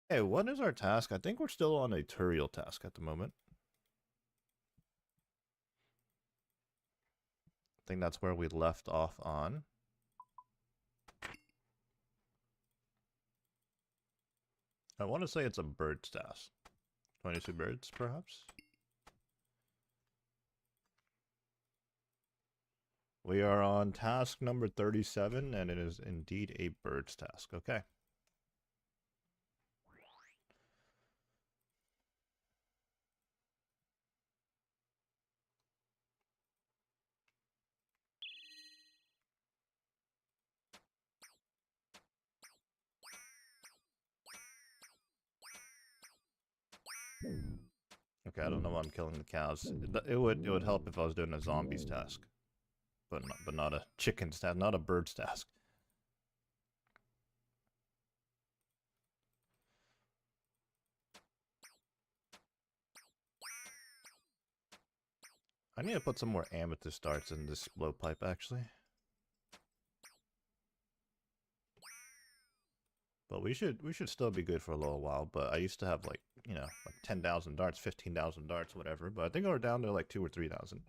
Hey, what is our task? I think we're still on a tutorial task at the moment. I think that's where we left off on. I want to say it's a bird's task. 22 birds, perhaps? We are on task number 37, and it is indeed a bird's task. Okay. Okay, I don't know why I'm killing the cows. It would help if I was doing a zombies task, but not a chicken's task, not a bird's task. I need to put some more amethyst darts in this blowpipe, actually. But we should still be good for a little while. But I used to have like 10,000 darts, 15,000 darts, whatever. But I think we're down to like 2 or 3,000.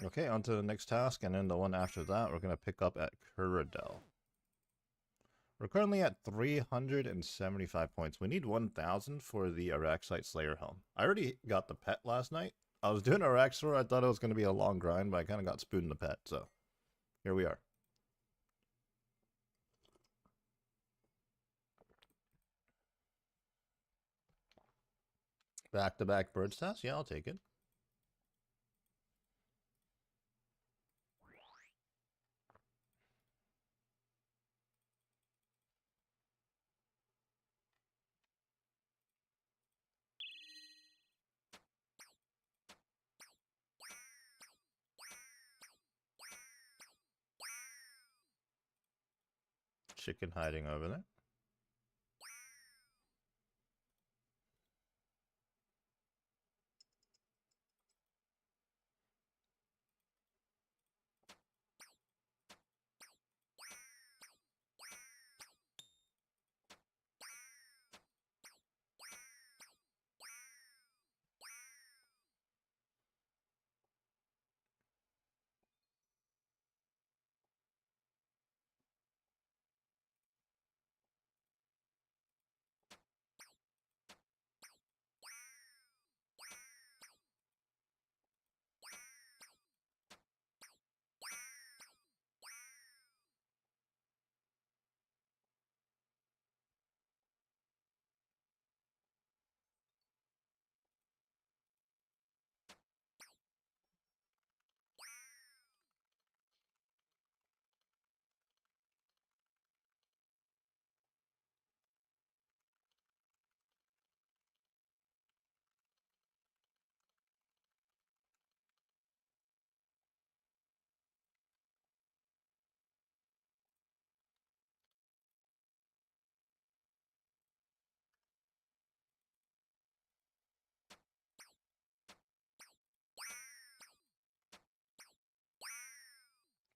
Okay, on to the next task, and then the one after that, we're gonna pick up at Kuradel. We're currently at 375 points. We need 1,000 for the Araxite Slayer helm. I already got the pet last night. I was doing Araxor. I thought it was going to be a long grind, but I kind of got spooned the pet, so here we are. Back-to-back birds test? Yeah, I'll take it. Chicken hiding over there.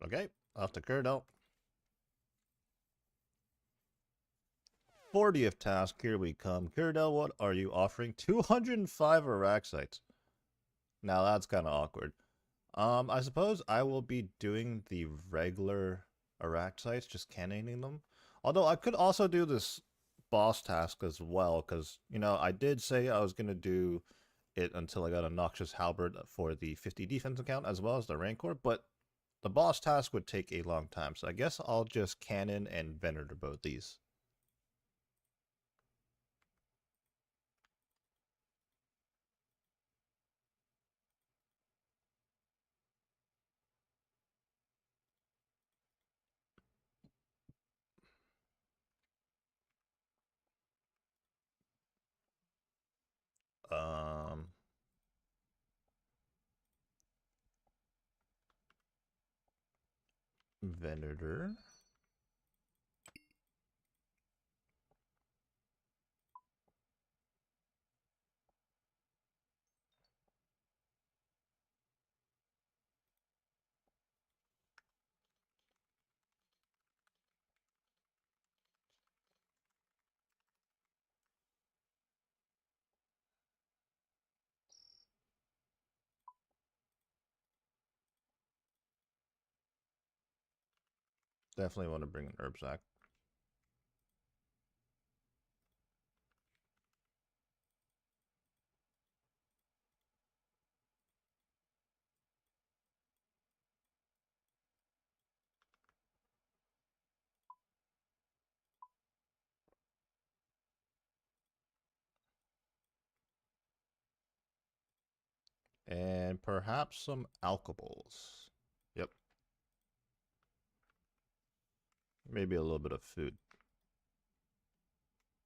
Okay, off to Kuradel. 40th task, here we come. Kuradel, what are you offering? 205 Araxites. Now that's kind of awkward. I suppose I will be doing the regular Araxites, just cannoning them. Although I could also do this boss task as well, because, I did say I was going to do it until I got a Noxious Halberd for the 50 defense account, as well as the Rancour, but the boss task would take a long time, so I guess I'll just cannon and Venator both these. Venator. Definitely want to bring an herb sack. And perhaps some alcohols. Yep. Maybe a little bit of food.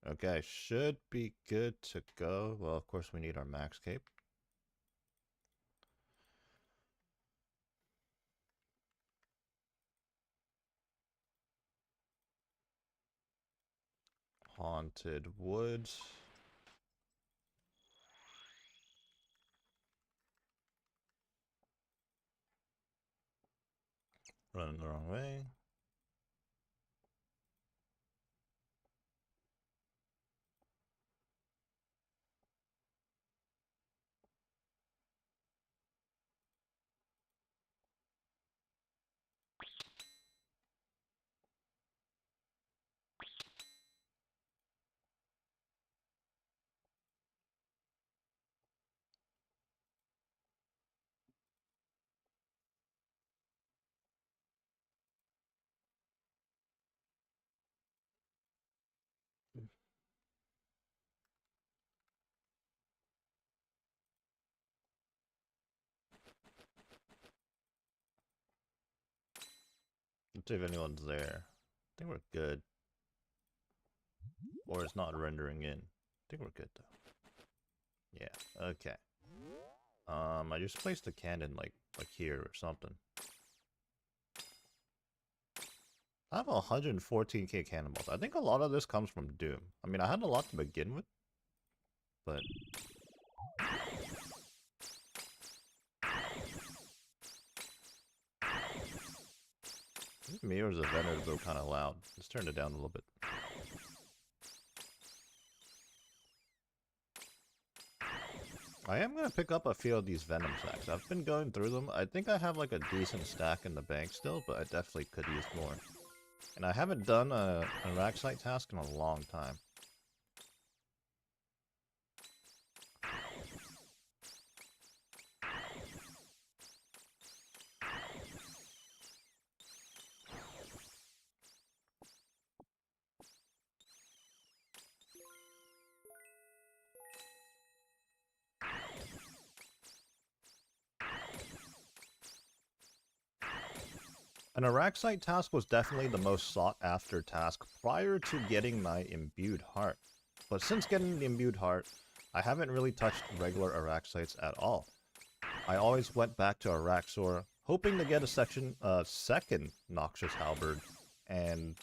Okay, should be good to go. Well, of course, we need our max cape. Haunted woods. Running the wrong way. Let's see if anyone's there. I think we're good. Or it's not rendering in. I think we're good though. Yeah, okay. I just placed a cannon like here or something. I have 114k cannonballs. I think a lot of this comes from Doom. I mean, I had a lot to begin with, but is it me or is the Venator kind of loud? Let's turn it down a little bit. I am going to pick up a few of these Venom sacks. I've been going through them. I think I have like a decent stack in the bank still, but I definitely could use more. And I haven't done a rack site task in a long time. An Iraq site task was definitely the most sought after task prior to getting my imbued heart. But since getting the imbued heart, I haven't really touched regular Iraq sites at all. I always went back to Araxor, hoping to get a second Noxious Halberd and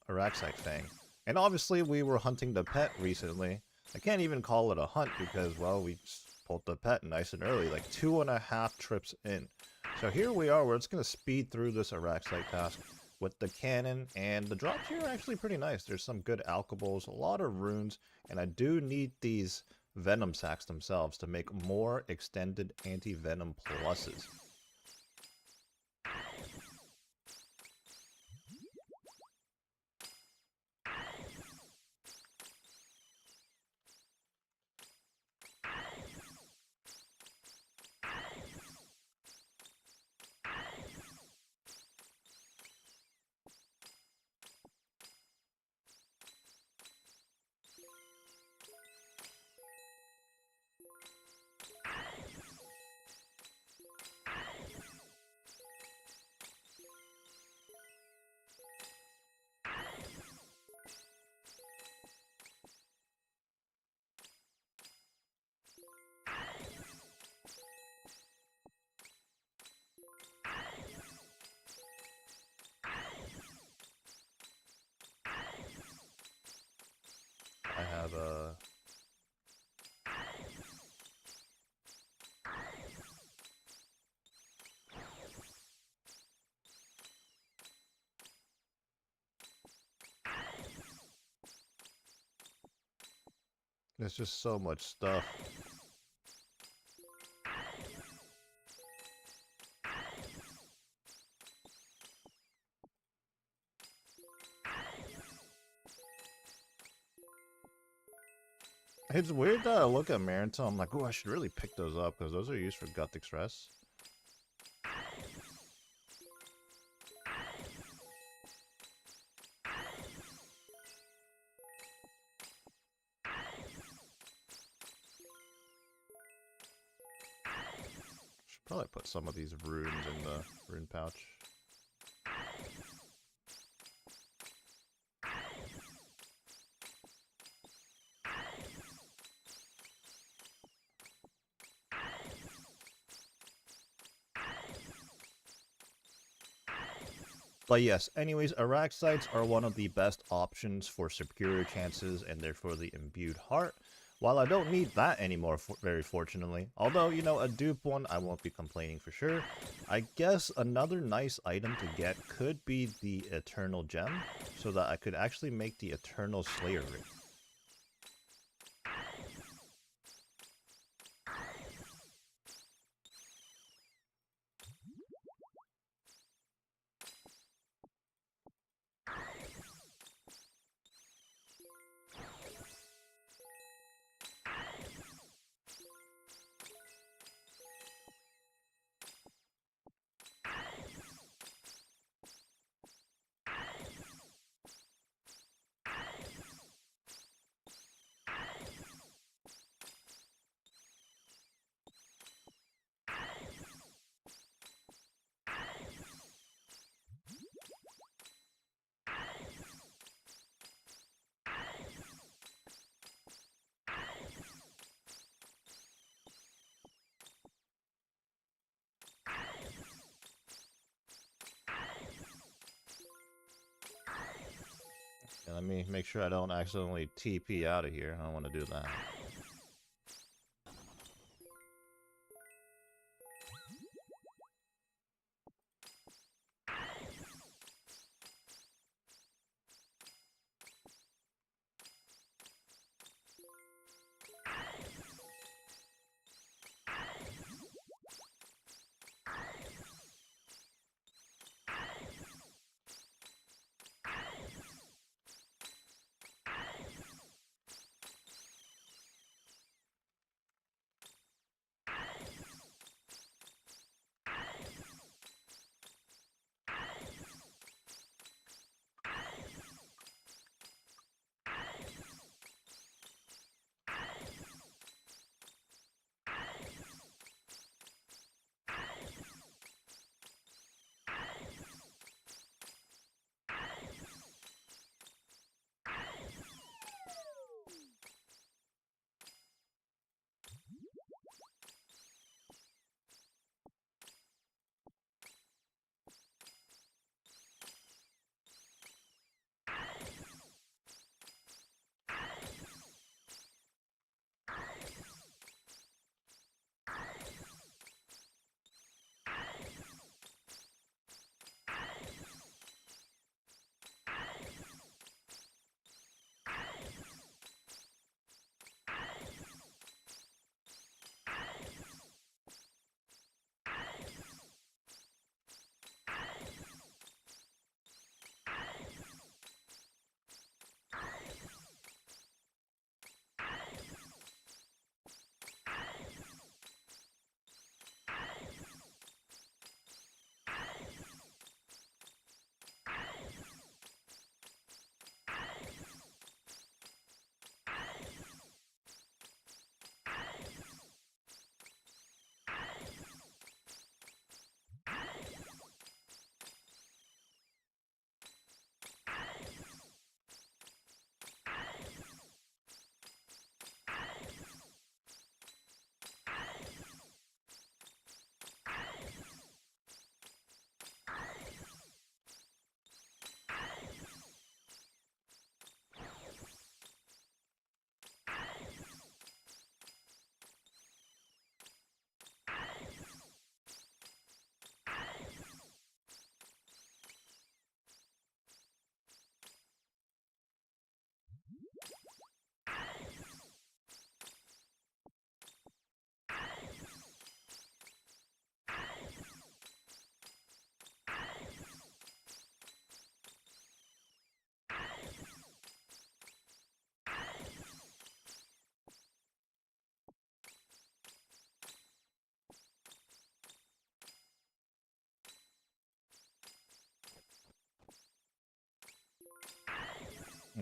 Araxite Fang. And obviously we were hunting the pet recently. I can't even call it a hunt because, well, we just pulled the pet nice and early, like 2.5 trips in. So here we are, we're just going to speed through this Araxite task with the cannon, and the drops here are actually pretty nice. There's some good alcohols, a lot of runes, and I do need these Venom sacks themselves to make more extended anti-venom pluses. It's just so much stuff. It's weird that I look at Marintel, I'm like, oh, I should really pick those up, because those are used for Gut Express. Should probably put some of these runes in the rune pouch. But yes, anyways, Araxites are one of the best options for superior chances and therefore the imbued heart. While I don't need that anymore, very fortunately. Although, you know, a dupe one, I won't be complaining for sure. I guess another nice item to get could be the Eternal Gem, so that I could actually make the Eternal Slayer ring. And let me make sure I don't accidentally TP out of here. I don't want to do that.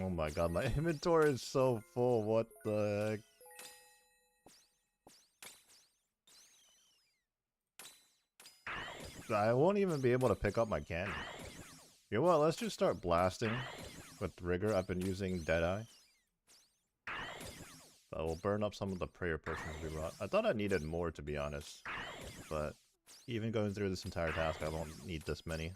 Oh my god, my inventory is so full, what the heck? I won't even be able to pick up my cannon. You know what, let's just start blasting with rigor. I've been using Deadeye. But we'll burn up some of the prayer potions we brought. I thought I needed more, to be honest. But even going through this entire task, I won't need this many.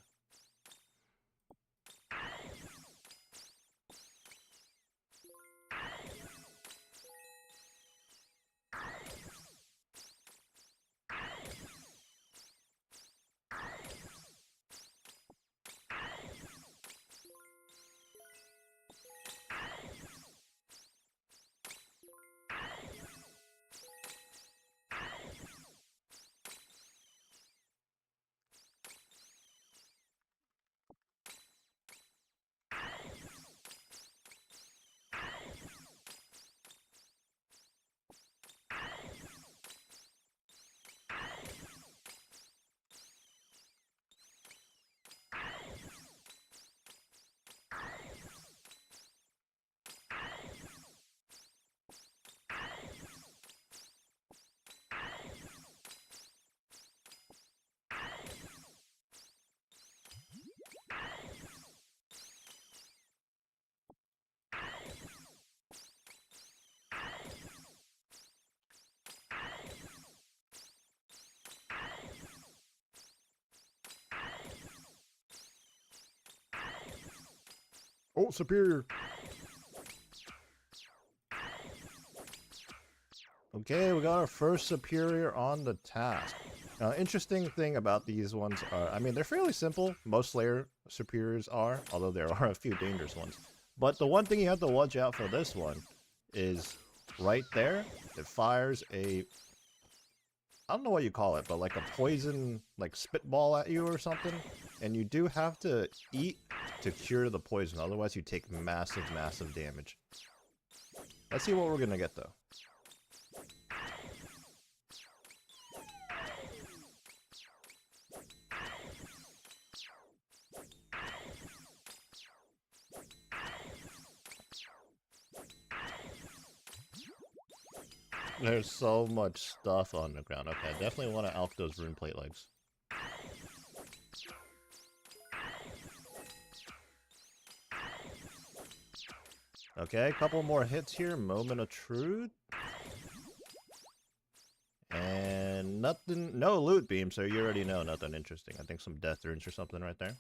Oh, superior! Okay, we got our first superior on the task. Now, interesting thing about these ones are, I mean, they're fairly simple. Most Slayer superiors are, although there are a few dangerous ones. But the one thing you have to watch out for this one is right there. It fires a, I don't know what you call it, but like a poison, like spitball at you or something. And you do have to eat to cure the poison, otherwise you take massive, massive damage. Let's see what we're gonna get though. There's so much stuff on the ground. Okay, I definitely want to alch those rune plate legs. Okay, a couple more hits here. Moment of truth. And nothing, no loot beam, so you already know nothing interesting. I think some death runes or something right there.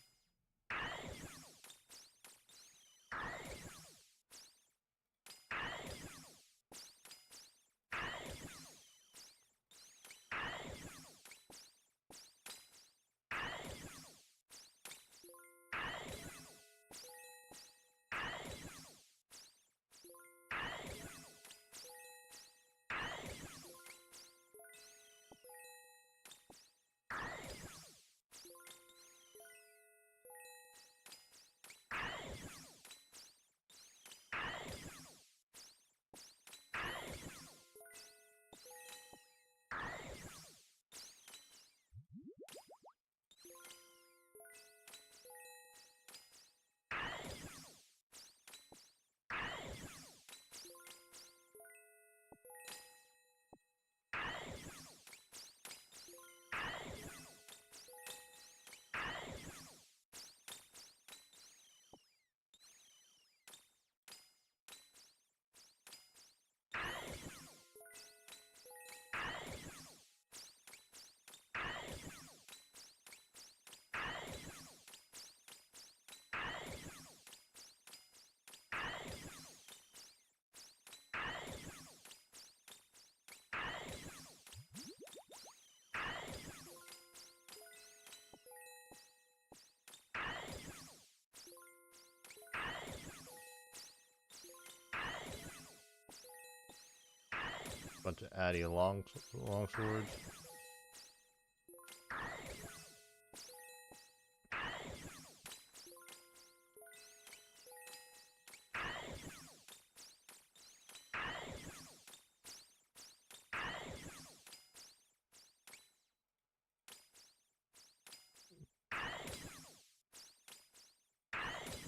Bunch of Addy long swords.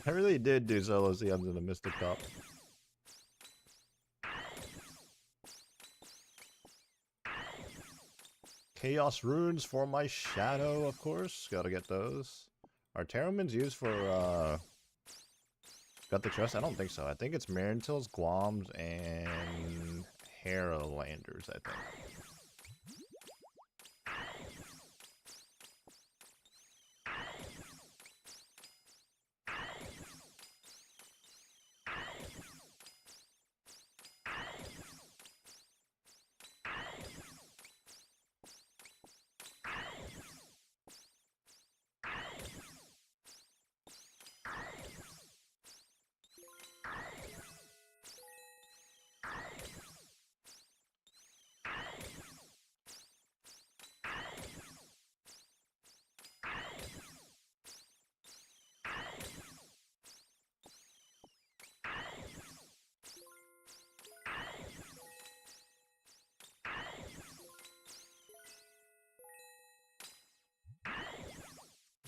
I really did do solo CMs in the Mystic Top. Chaos runes for my shadow, of course. Gotta get those. Are Terramins used for, got the trust? I don't think so. I think it's Marintils, Guams, and Harrowlanders, I think.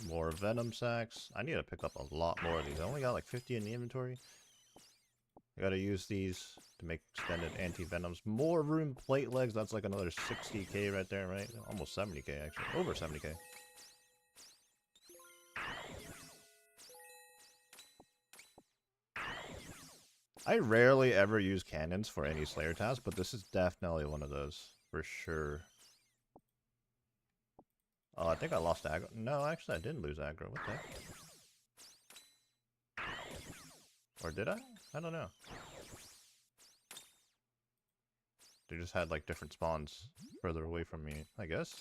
More Venom Sacks. I need to pick up a lot more of these. I only got like 50 in the inventory. I gotta use these to make extended anti-venoms. More rune plate legs. That's like another 60k right there, right? Almost 70k actually. Over 70k. I rarely ever use cannons for any Slayer tasks, but this is definitely one of those. For sure. Oh, I think I lost aggro. No, actually I didn't lose aggro. What the heck? Or did I? I don't know. They just had like different spawns further away from me, I guess.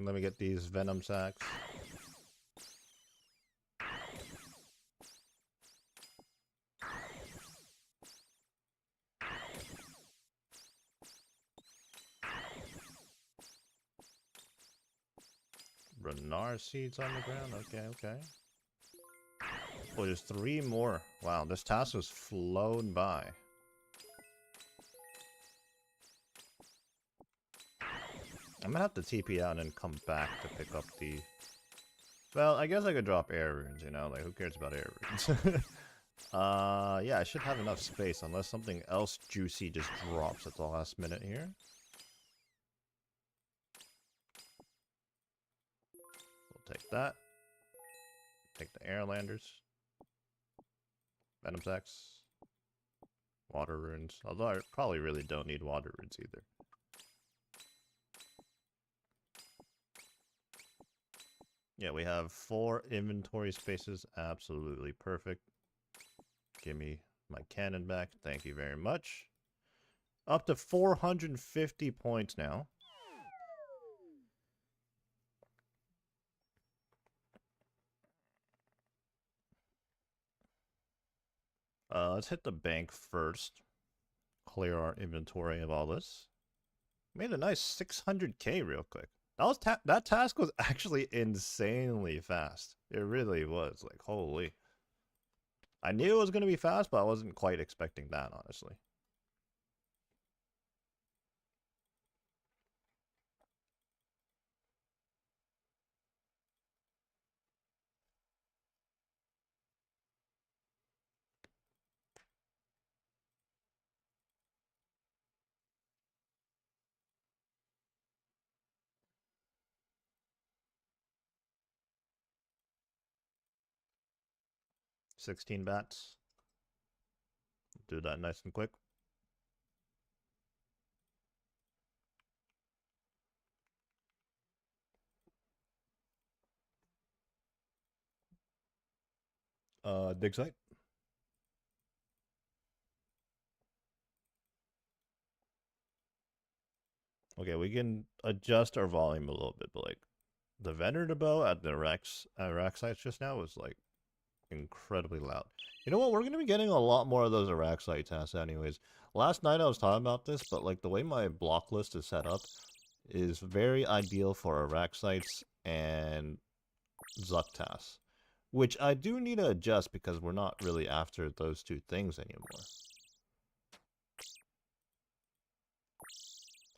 Let me get these Venom Sacks. Rancour seeds on the ground? Okay, okay. Oh, there's 3 more. Wow, this task was flown by. I'm gonna have to TP out and come back to pick up the... Well, I guess I could drop air runes, you know? Like, who cares about air runes? Yeah, I should have enough space, unless something else juicy just drops at the last minute here. We'll take that. Take the Airlanders. Venom Sacks. Water runes. Although I probably really don't need water runes either. Yeah, we have 4 inventory spaces. Absolutely perfect. Give me my cannon back. Thank you very much. Up to 450 points now. Let's hit the bank first. Clear our inventory of all this. Made a nice 600k real quick. That task was actually insanely fast. It really was. Like, holy. I knew it was going to be fast, but I wasn't quite expecting that, honestly. $16 bats. Do that nice and quick. Dig site. Okay, we can adjust our volume a little bit, but like the Venerable at the rack sites just now was like incredibly loud. You know what? We're gonna be getting a lot more of those Iraq site tasks anyways. Last night I was talking about this, but like the way my block list is set up is very ideal for Iraq sites and Zuck tasks, which I do need to adjust because we're not really after those two things anymore.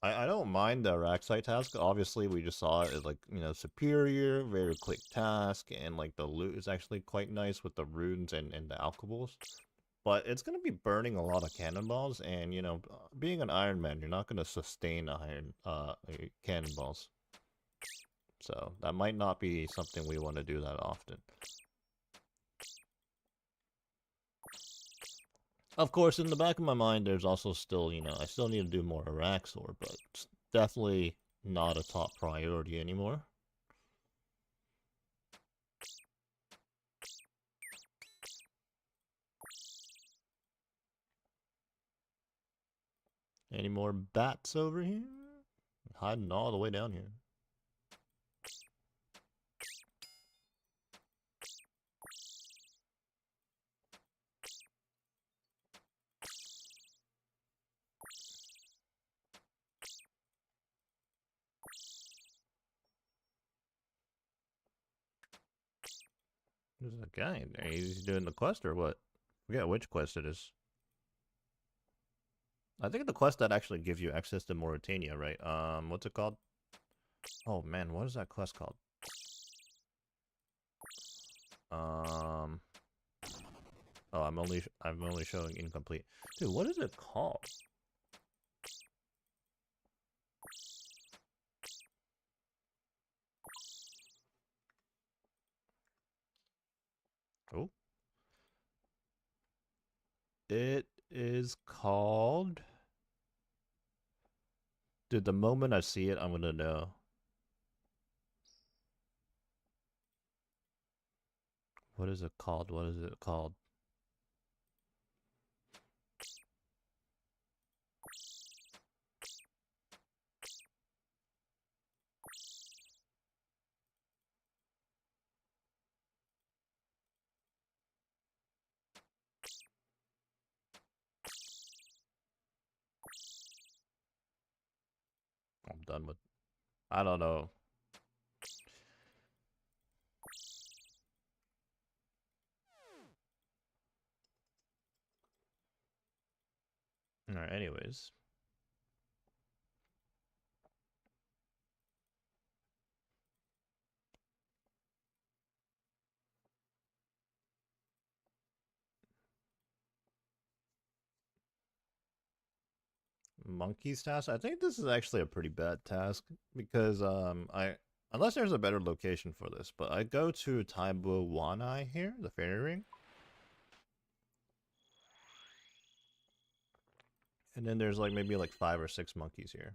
I don't mind the rack site task. Obviously, we just saw it as like, you know, superior, very quick task, and like the loot is actually quite nice with the runes and the alcohols. But it's going to be burning a lot of cannonballs, and you know, being an Iron Man, you're not going to sustain cannonballs. So that might not be something we want to do that often. Of course, in the back of my mind, there's also still, you know, I still need to do more Araxor, but it's definitely not a top priority anymore. Any more bats over here? Hiding all the way down here. There's a guy. He's doing the quest or what? I forget which quest it is. I think the quest that actually gives you access to Mauritania, right? What's it called? Oh man, what is that quest called? Um. Oh, I'm only showing incomplete. Dude, what is it called? Oh. It is called. Dude, the moment I see it, I'm gonna know. What is it called? What is it called? I'm done with. I don't know. Alright, anyways. Monkey's task. I think this is actually a pretty bad task because I unless there's a better location for this, but I go to Taibo Wanai here, the fairy ring. And then there's like maybe like 5 or 6 monkeys here.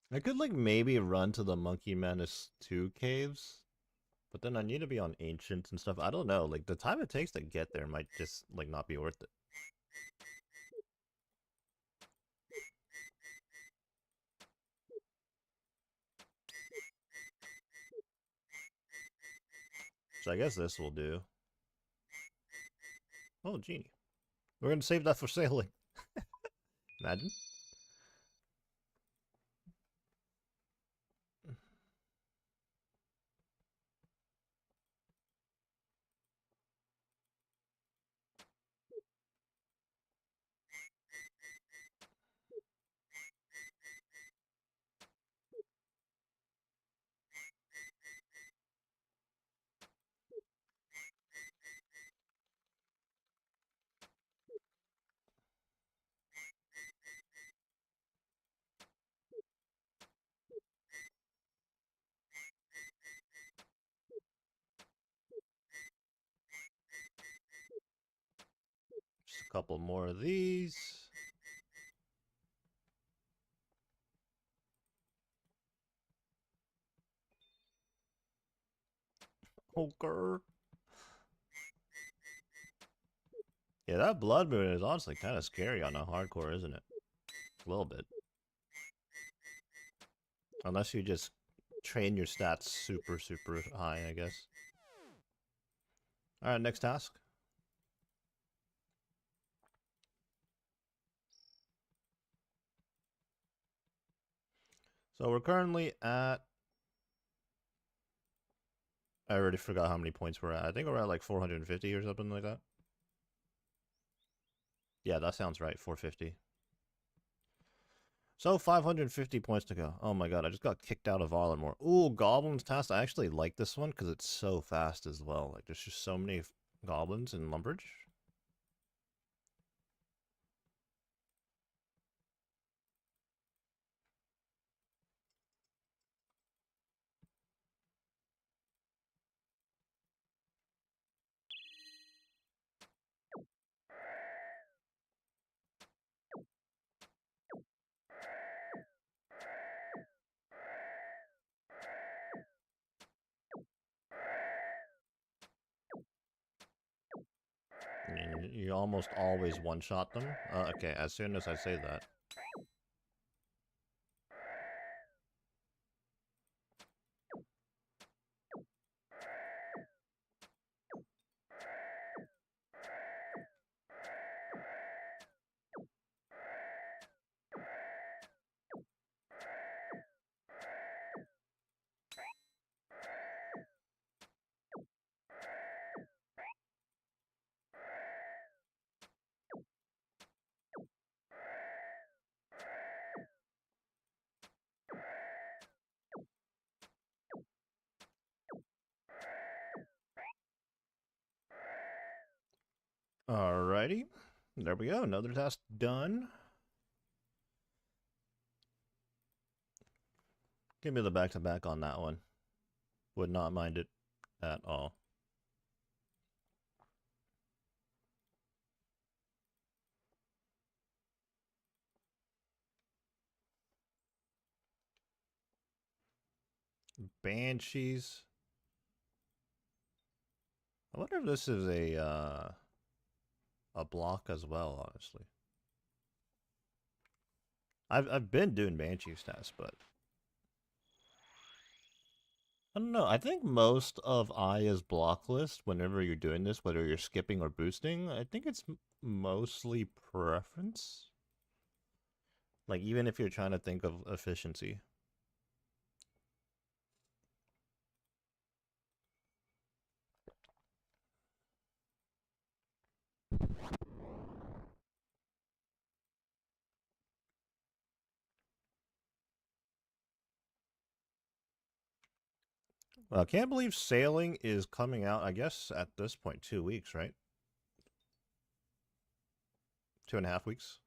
I could like maybe run to the Monkey Menace 2 caves, but then I need to be on ancients and stuff. I don't know. Like the time it takes to get there might just like not be worth it. So I guess this will do. Oh, genie. We're gonna save that for sailing. Imagine. Couple more of these. Okay. Yeah, that blood moon is honestly kind of scary on a hardcore, isn't it? A little bit. Unless you just train your stats super, super high, I guess. Alright, next task. So we're currently at... I already forgot how many points we're at. I think we're at like 450 or something like that. Yeah, that sounds right. 450. So 550 points to go. Oh my god, I just got kicked out of Arlenmore. Ooh, Goblins task. I actually like this one because it's so fast as well. Like, there's just so many goblins in Lumbridge. You almost always one-shot them. Okay, as soon as I say that. Alrighty. There we go. Another task done. Give me the back-to-back on that one. Would not mind it at all. Banshees. I wonder if this is a block as well, honestly. I've been doing Banshee stats, but I don't know. I think most of Aya's block list, whenever you're doing this, whether you're skipping or boosting, I think it's mostly preference. Like, even if you're trying to think of efficiency. Well, I can't believe Sailing is coming out, I guess, at this point, 2 weeks, right? 2.5 weeks.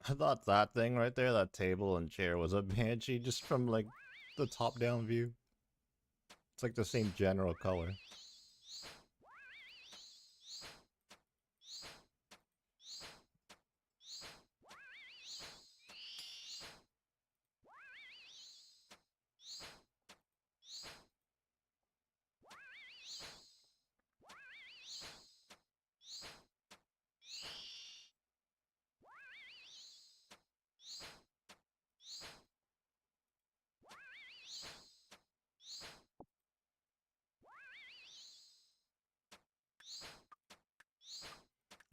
I thought that thing right there, that table and chair, was a Banshee just from, like, the top-down view. It's like the same general color.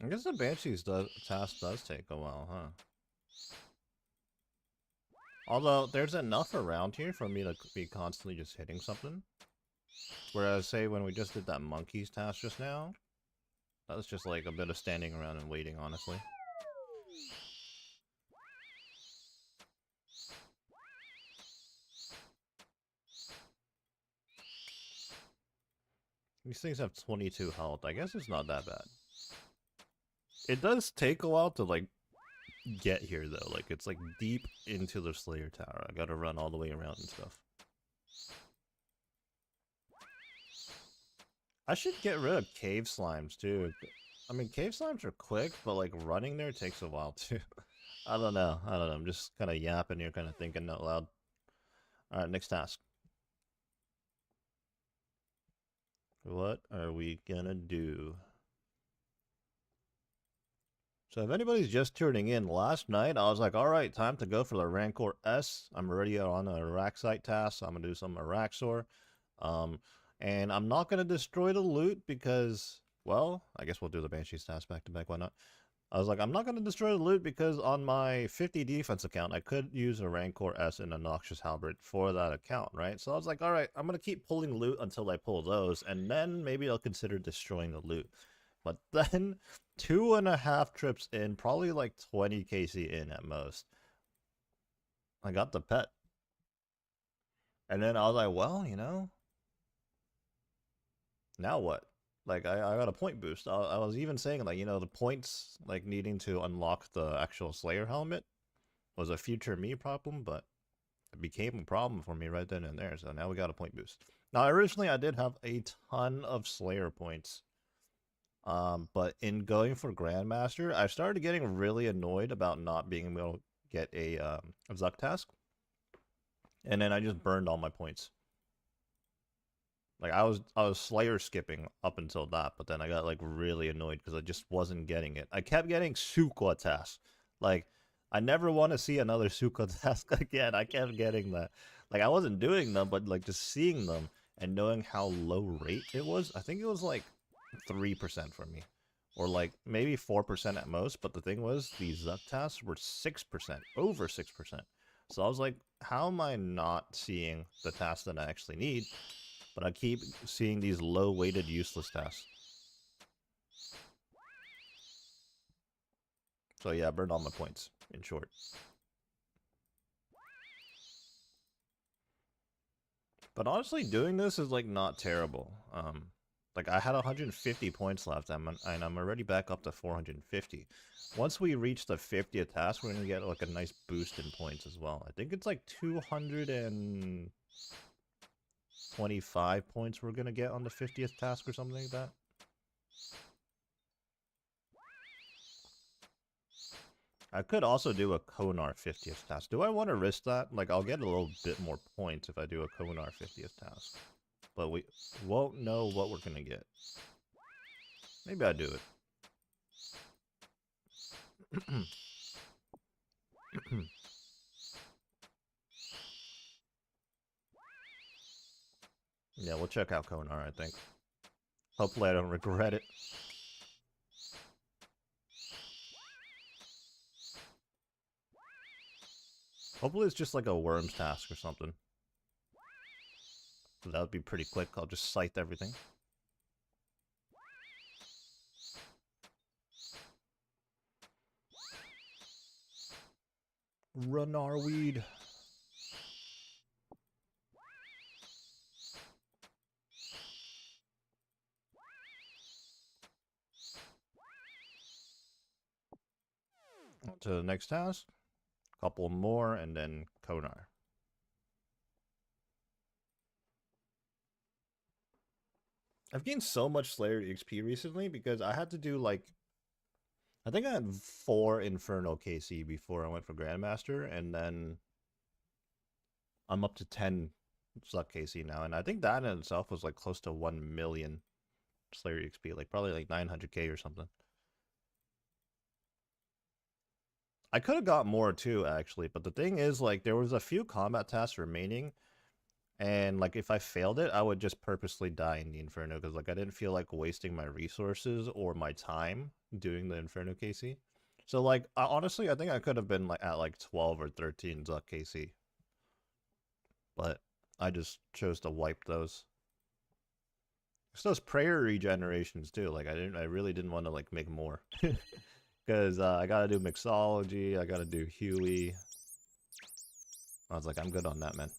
I guess the Banshee's task does take a while, huh? Although, there's enough around here for me to be constantly just hitting something. Whereas, say, when we just did that monkey's task just now, that was just like a bit of standing around and waiting, honestly. These things have 22 health. I guess it's not that bad. It does take a while to, like, get here, though. Like, it's, like, deep into the Slayer Tower. I gotta run all the way around and stuff. I should get rid of cave slimes, too. I mean, cave slimes are quick, but, like, running there takes a while, too. I don't know. I'm just kind of yapping here, kind of thinking out loud. Alright, next task. What are we gonna do? So if anybody's just tuning in, last night I was like, alright, time to go for the Rancour S. I'm already on a Araxite task, so I'm gonna do some Araxor. And I'm not gonna destroy the loot because, well, I guess we'll do the Banshee's task back to back, why not? I was like, I'm not gonna destroy the loot because on my 50 defense account, I could use a Rancour S and a Noxious Halberd for that account, right? So I was like, alright, I'm gonna keep pulling loot until I pull those, and then maybe I'll consider destroying the loot. But then 2.5 trips in, probably like 20 KC in at most, I got the pet. And then I was like, well, you know, now what? Like, I got a point boost. I was even saying, like, you know, the points, like, needing to unlock the actual Slayer helmet was a future me problem, but it became a problem for me right then and there, so now we got a point boost. Now, originally, I did have a ton of Slayer points. But in going for Grandmaster, I started getting really annoyed about not being able to get a Zuck task. And then I just burned all my points. Like I was Slayer skipping up until that, but then I got like really annoyed because I just wasn't getting it. I kept getting Sukwa tasks. Like I never want to see another Sukwa task again. I kept getting that. Like I wasn't doing them, but like just seeing them and knowing how low rate it was. I think it was like 3% for me. Or like maybe 4% at most, but the thing was these Zuck tasks were 6%, over 6%. So I was like, how am I not seeing the tasks that I actually need? But I keep seeing these low-weighted useless tasks. So yeah, I burned all my points, in short. But honestly, doing this is like not terrible. Like I had 150 points left, and I'm already back up to 450. Once we reach the 50th task, we're gonna get like a nice boost in points as well. I think it's like 225 points we're gonna get on the 50th task or something like that. I could also do a Konar 50th task. Do I want to risk that? Like, I'll get a little bit more points if I do a Konar 50th task. But we won't know what we're gonna get. Maybe I do it. Yeah, we'll check out Konar, I think. Hopefully I don't regret it. Hopefully it's just like a worms task or something. So that would be pretty quick. I'll just scythe everything. Run our weed. On to the next task. Couple more and then Konar. I've gained so much Slayer XP recently because I had to do like I think I had 4 Inferno KC before I went for Grandmaster, and then I'm up to 10 Zuck KC now, and I think that in itself was like close to 1 million Slayer XP, like probably like 900k or something. I could have got more too, actually, but the thing is, like, there was a few combat tasks remaining, And like if I failed it, I would just purposely die in the Inferno because like I didn't feel like wasting my resources or my time doing the Inferno KC. So like honestly, I think I could have been like at like 12 or 13 Zuck KC, but I just chose to wipe those. It's those prayer regenerations too. Like I really didn't want to like make more because I gotta do mixology, I gotta do Huey. I was like, I'm good on that, man.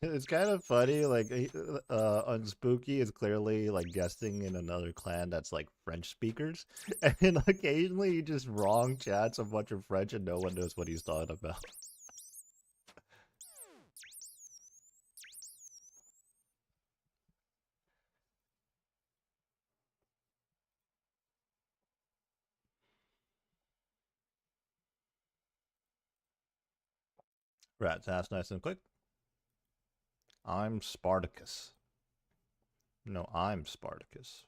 It's kind of funny, like on Spooky is clearly like guesting in another clan that's like French speakers, and occasionally he just wrong chats a bunch of French and no one knows what he's talking about. Right, that's nice and quick. I'm Spartacus. No, I'm Spartacus.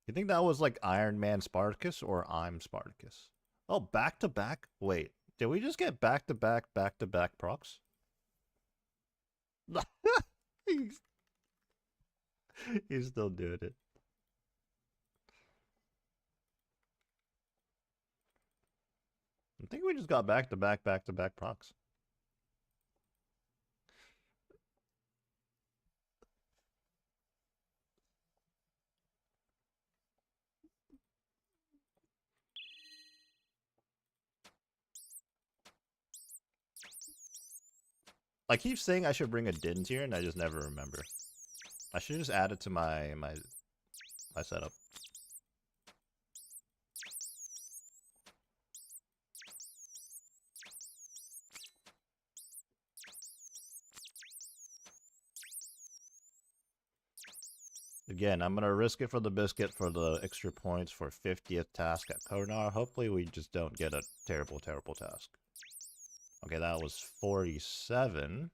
You think that was like Iron Man Spartacus or I'm Spartacus? Oh, back to back? Wait, did we just get back to back procs? he's, he's still doing it. I think we just got back to back procs. I keep saying I should bring a Din tier, and I just never remember. I should just add it to my setup. Again, I'm gonna risk it for the biscuit for the extra points for 50th task at Konar. Hopefully we just don't get a terrible task. Okay, that was 47.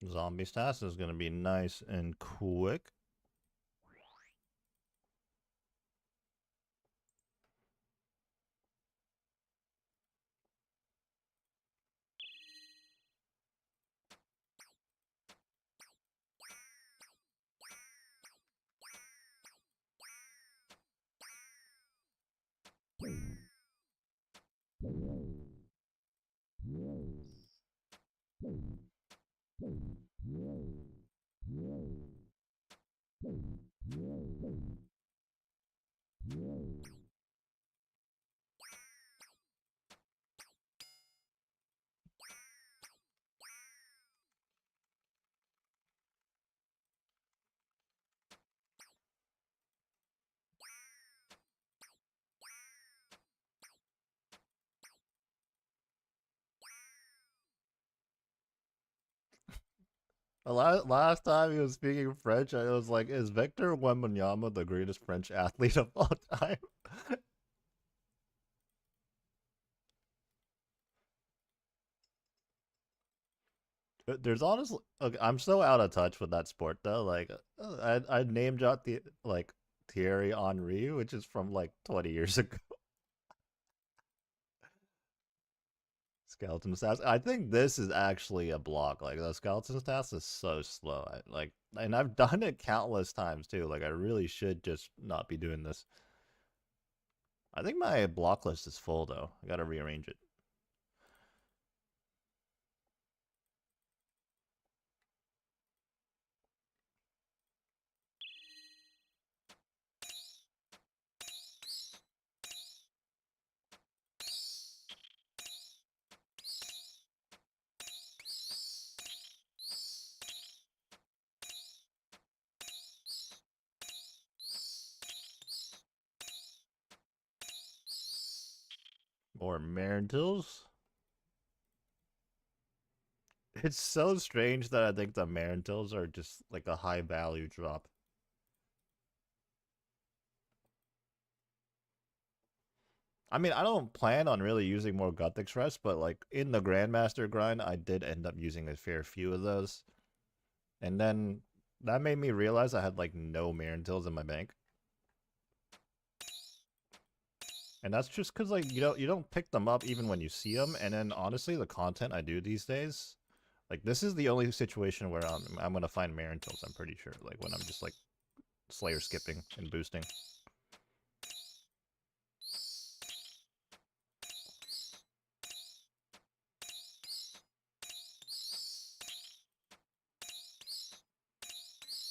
Zombies task is gonna be nice and quick. Last time he was speaking French, I was like, is Victor Wembanyama the greatest French athlete of all time? There's honestly, okay, I'm so out of touch with that sport though. Like, I name dropped the like Thierry Henry, which is from like 20 years ago. Skeleton task. I think this is actually a block. Like the skeleton task is so slow. And I've done it countless times too. Like I really should just not be doing this. I think my block list is full though. I gotta rearrange it. More Marintils. It's so strange that I think the Marintils are just like a high value drop. I mean, I don't plan on really using more Gut Express, but like in the Grandmaster grind, I did end up using a fair few of those. And then that made me realize I had like no Marintils in my bank. And that's just because like you don't pick them up even when you see them. And then honestly, the content I do these days, like this is the only situation where I'm gonna find Marintils. I'm pretty sure, like when I'm just like Slayer skipping and boosting.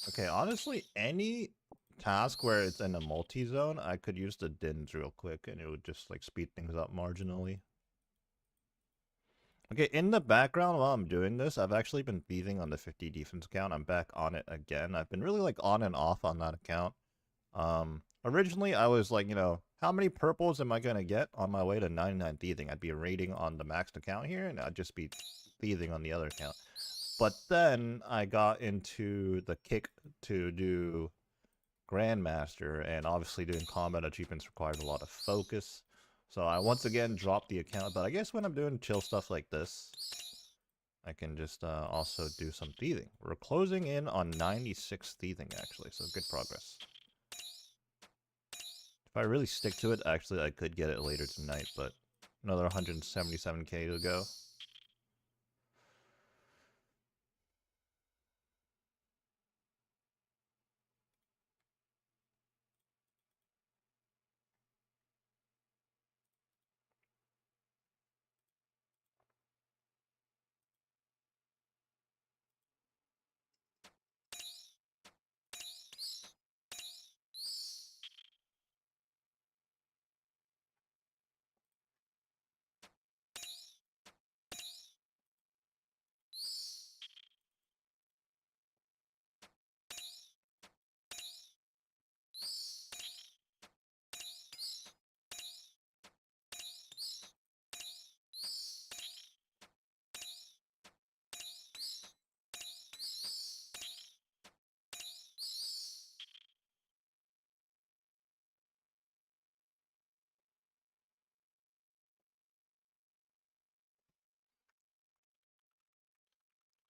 Okay, honestly, any task where it's in a multi-zone, I could use the DINs real quick and it would just like speed things up marginally. Okay, in the background while I'm doing this, I've actually been thieving on the 50 defense account. I'm back on it again. I've been really like on and off on that account. Originally I was like, how many purples am I gonna get on my way to 99 thieving? I'd be raiding on the maxed account here and I'd just be thieving on the other account. But then I got into the kick to do Grandmaster, and obviously doing combat achievements required a lot of focus. So I once again dropped the account, but I guess when I'm doing chill stuff like this, I can just also do some thieving. We're closing in on 96 thieving actually, so good progress. If I really stick to it, actually I could get it later tonight, but another 177k to go.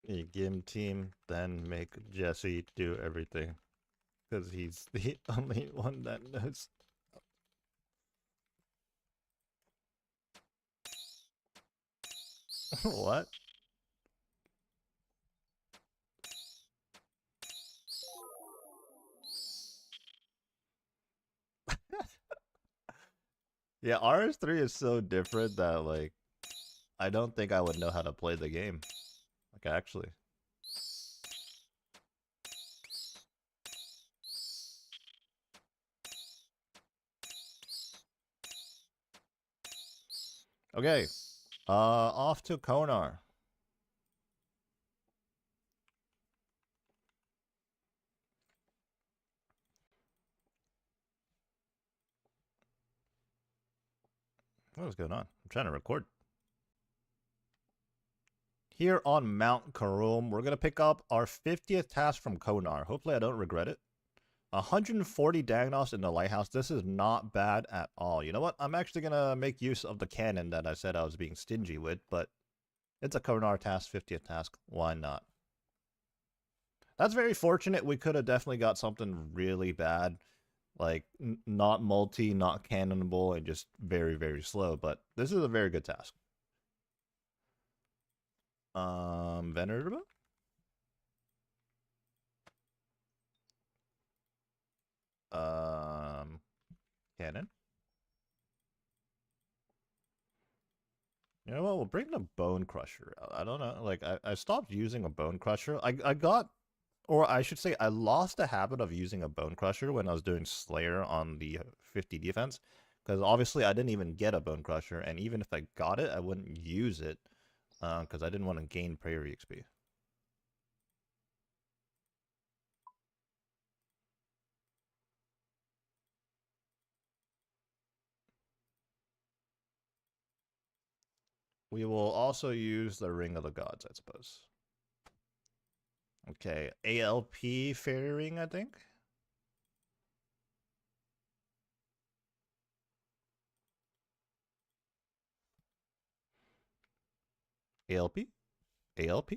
You game team, then make Jesse do everything. Because he's the only one that knows. What? Yeah, RS3 is so different that, like, I don't think I would know how to play the game. Like, actually. Okay. Off to Konar. What is going on? I'm trying to record. Here on Mount Karum, we're going to pick up our 50th task from Konar. Hopefully I don't regret it. 140 Dagnos in the lighthouse. This is not bad at all. You know what? I'm actually going to make use of the cannon that I said I was being stingy with, but it's a Konar task, 50th task. Why not? That's very fortunate. We could have definitely got something really bad. Like, not multi, not cannonable, and just very, very slow. But this is a very good task. Venerable? Cannon? You know what? We'll bring the Bone Crusher out. I don't know. Like, I stopped using a Bone Crusher. I got, or I should say, I lost the habit of using a Bone Crusher when I was doing Slayer on the 50 defense. Because obviously I didn't even get a Bone Crusher, and even if I got it, I wouldn't use it. Because I didn't want to gain Prairie XP. We will also use the Ring of the Gods, I suppose. Okay, ALP Fairy Ring, I think. ALP? ALP.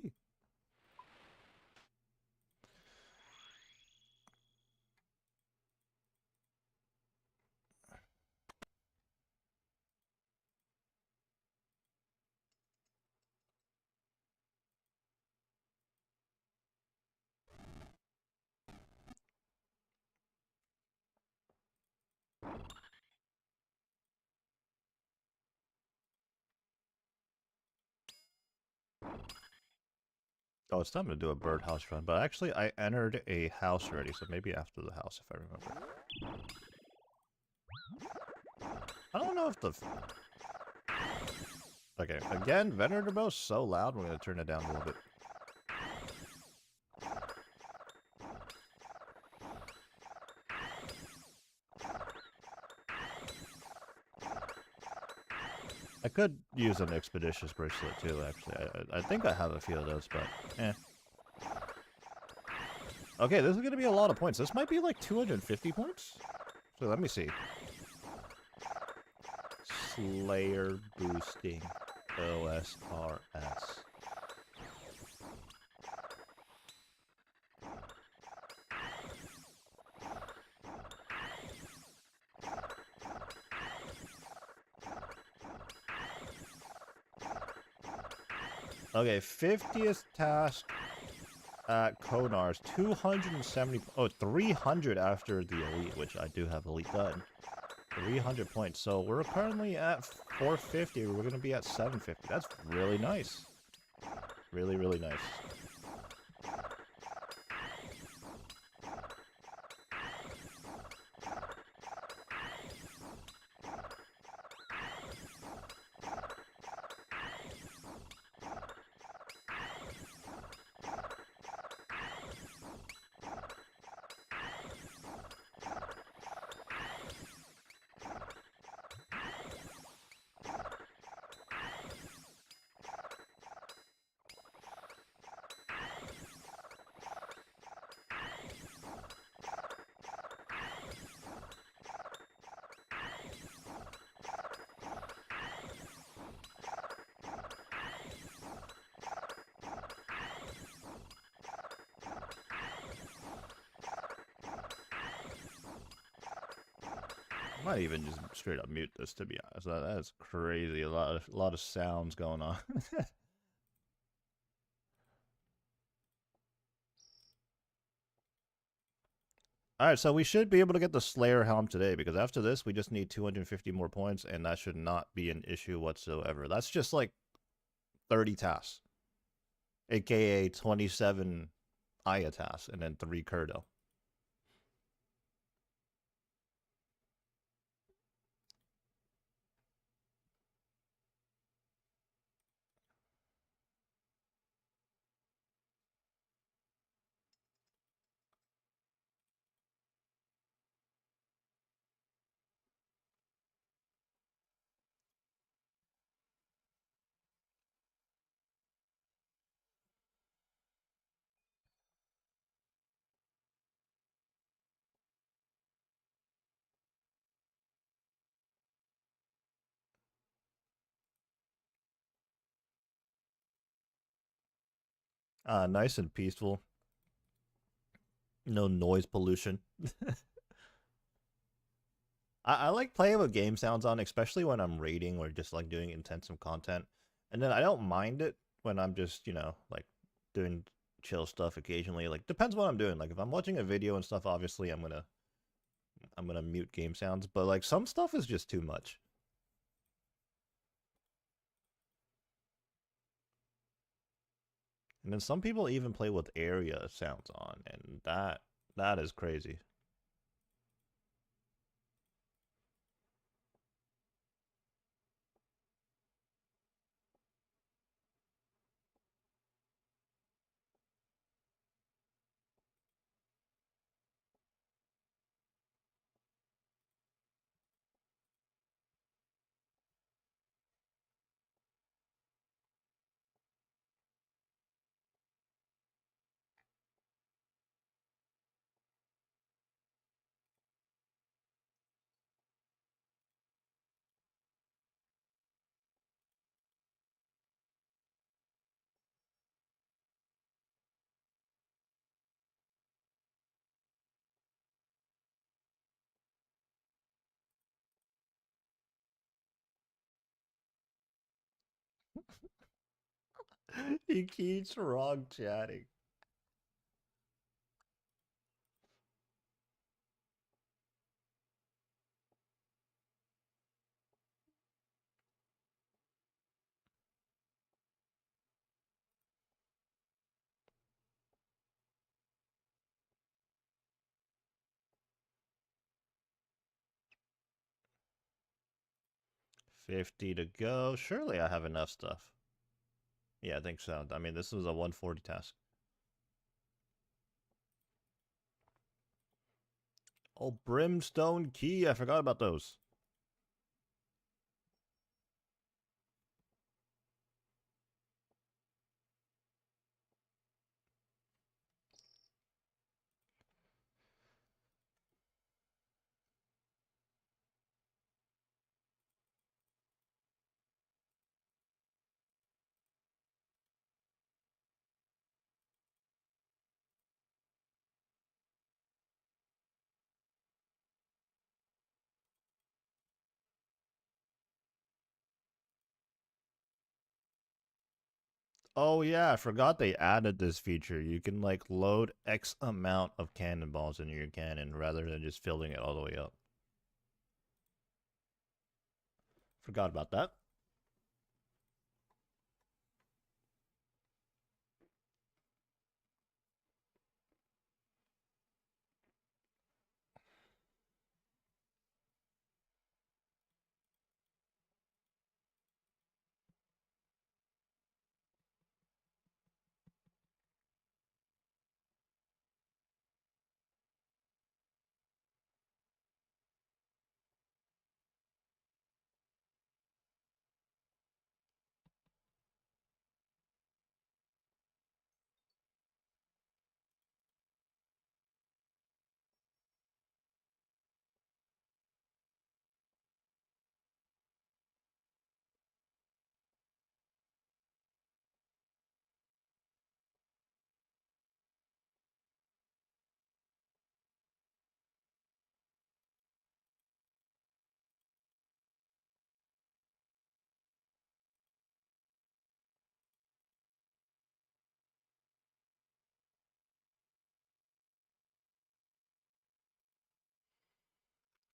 Oh, it's time to do a birdhouse run, but actually I entered a house already, so maybe after the house if I remember. I don't know if the... Okay, again, Venerable's so loud, we're gonna turn it down a little bit. I could use an Expeditious Bracelet too, actually. I think I have a few of those, but eh. Okay, this is gonna be a lot of points. This might be like 250 points? So let me see. Slayer boosting OSRS. Okay, 50th task at Konar's, 270, oh, 300 after the elite, which I do have elite done. 300 points, so we're currently at 450, we're gonna be at 750. That's really nice. Really, really nice. I might even just straight up mute this, to be honest. That is crazy. A lot of sounds going on. Alright, so we should be able to get the Slayer Helm today, because after this, we just need 250 more points, and that should not be an issue whatsoever. That's just like 30 tasks. AKA 27 Aya tasks, and then 3 Kurdo. Nice and peaceful. No noise pollution. I like playing with game sounds on, especially when I'm raiding or just like doing intensive content. And then I don't mind it when I'm just, like doing chill stuff occasionally. Like depends what I'm doing. Like if I'm watching a video and stuff, obviously I'm gonna mute game sounds, but like some stuff is just too much. And then some people even play with area sounds on, and that is crazy. He keeps wrong chatting. $50 to go. Surely I have enough stuff. Yeah, I think so. I mean, this was a 140 task. Oh, Brimstone Key. I forgot about those. Oh yeah, I forgot they added this feature. You can like load X amount of cannonballs in your cannon rather than just filling it all the way up. Forgot about that.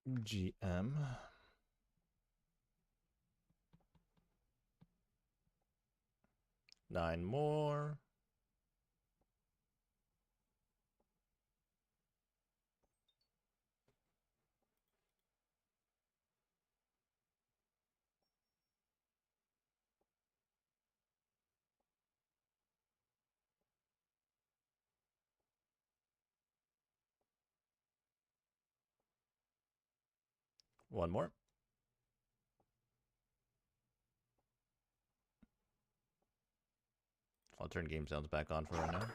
GM. Nine more. One more. I'll turn game sounds back on for right now.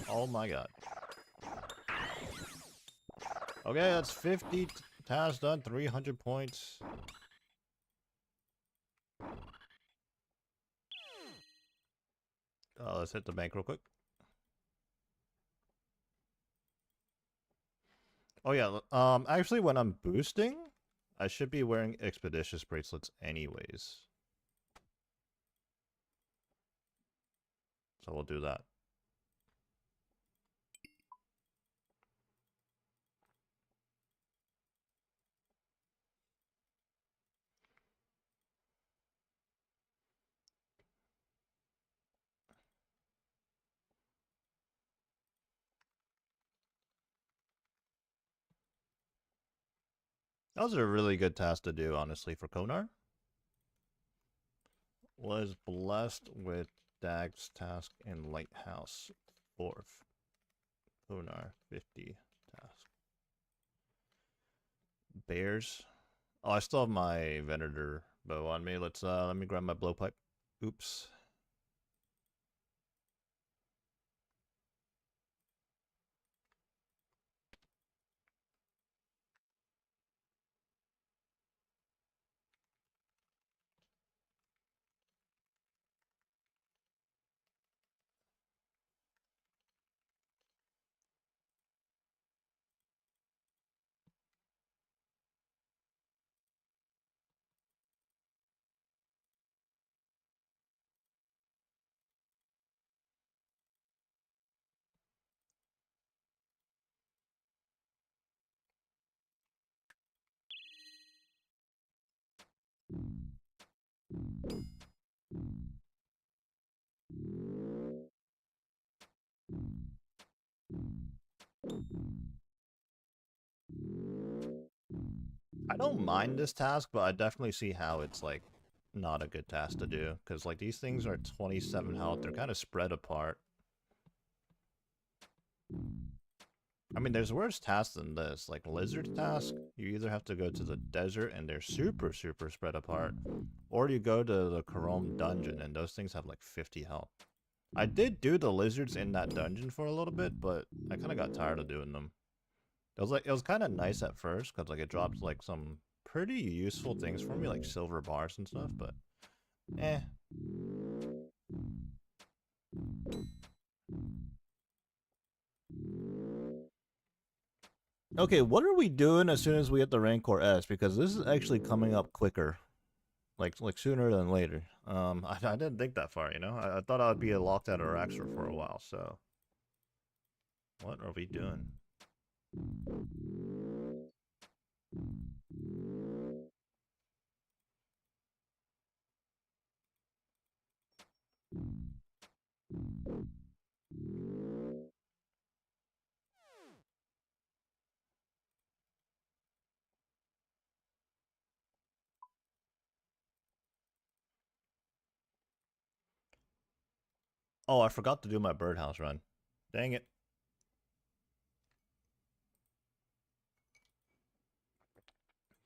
Oh my god. Okay, that's 50 tasks done, 300 points. Let's hit the bank real quick. Oh yeah, actually when I'm boosting, I should be wearing expeditious bracelets anyways. So we'll do that. That was a really good task to do, honestly, for Konar. Was blessed with Dag's task in Lighthouse 4th. Konar 50 task. Bears. Oh, I still have my Venator bow on me. Let me grab my blowpipe. Oops. I don't mind this task, but I definitely see how it's like not a good task to do, because like these things are 27 health. They're kind of spread apart. I mean, there's worse tasks than this. Like lizard task, you either have to go to the desert and they're super spread apart, or you go to the Chrome dungeon and those things have like 50 health. I did do the lizards in that dungeon for a little bit, but I kind of got tired of doing them. It was kind of nice at first because like it dropped like some pretty useful things for me, like silver bars and stuff, but eh. Okay, what are we doing as soon as we hit the Rancour S? Because this is actually coming up quicker, like sooner than later. I didn't think that far, you know. I thought I would be locked out of Raxor for a while. So, what are we doing? Oh, I forgot to do my birdhouse run. Dang it.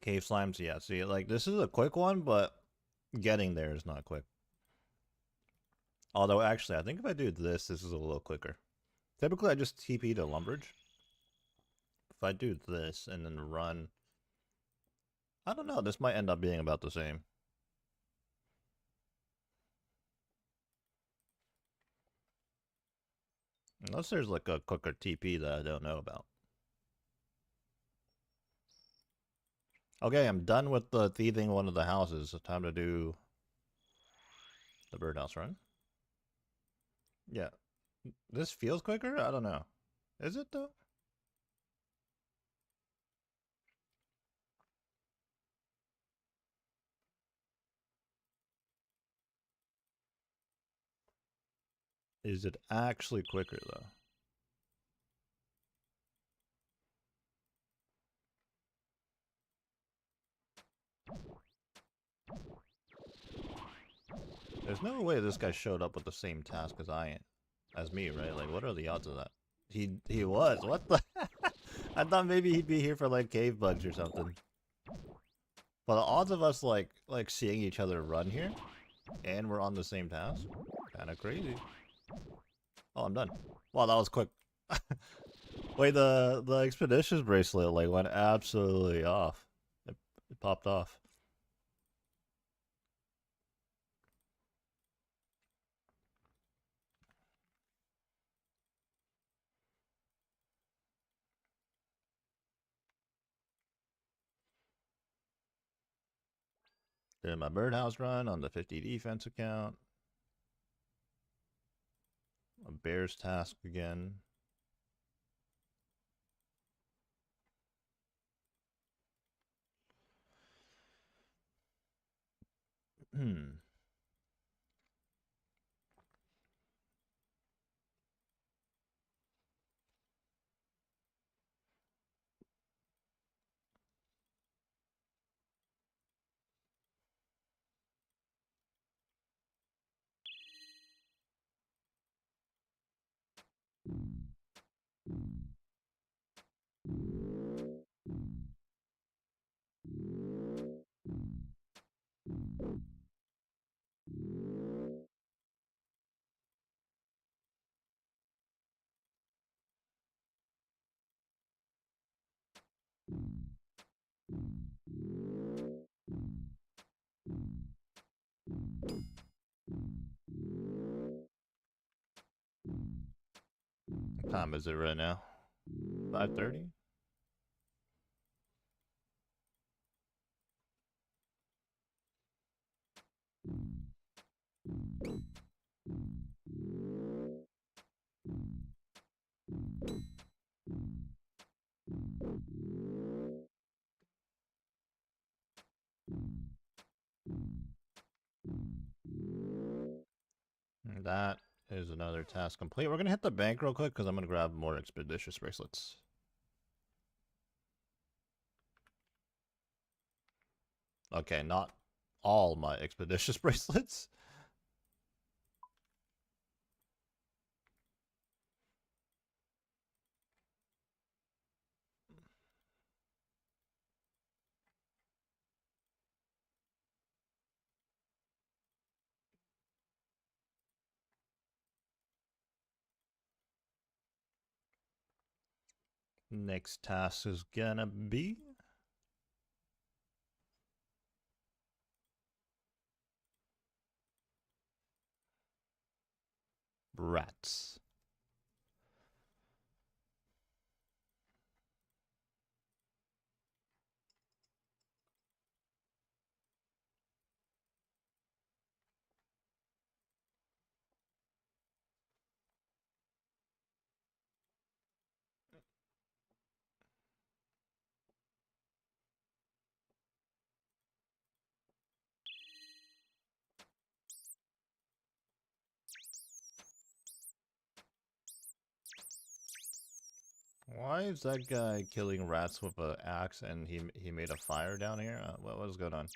Cave slimes, yeah. See, like this is a quick one, but getting there is not quick. Although, actually, I think if I do this, this is a little quicker. Typically, I just TP to Lumbridge. If I do this and then run, I don't know. This might end up being about the same. Unless there's like a quicker TP that I don't know about. Okay, I'm done with the thieving one of the houses. It's time to do the birdhouse run. Yeah. This feels quicker? I don't know. Is it though? Is it actually quicker though? There's no way this guy showed up with the same task as me, right? Like, what are the odds of that? He was. What the? I thought maybe he'd be here for like cave bugs or something. But the odds of us like seeing each other run here, and we're on the same task, kind of crazy. Oh, I'm done. Wow, that was quick. Wait, the expeditions bracelet like went absolutely off. It popped off. Did my birdhouse run on the 50 defense account. A bear's task again. Hmm. What time is it right now? 5:30? That is another task complete. We're gonna hit the bank real quick because I'm gonna grab more expeditious bracelets. Okay, not all my expeditious bracelets. Next task is gonna be rats. Why is that guy killing rats with an axe and he made a fire down here? What was going on?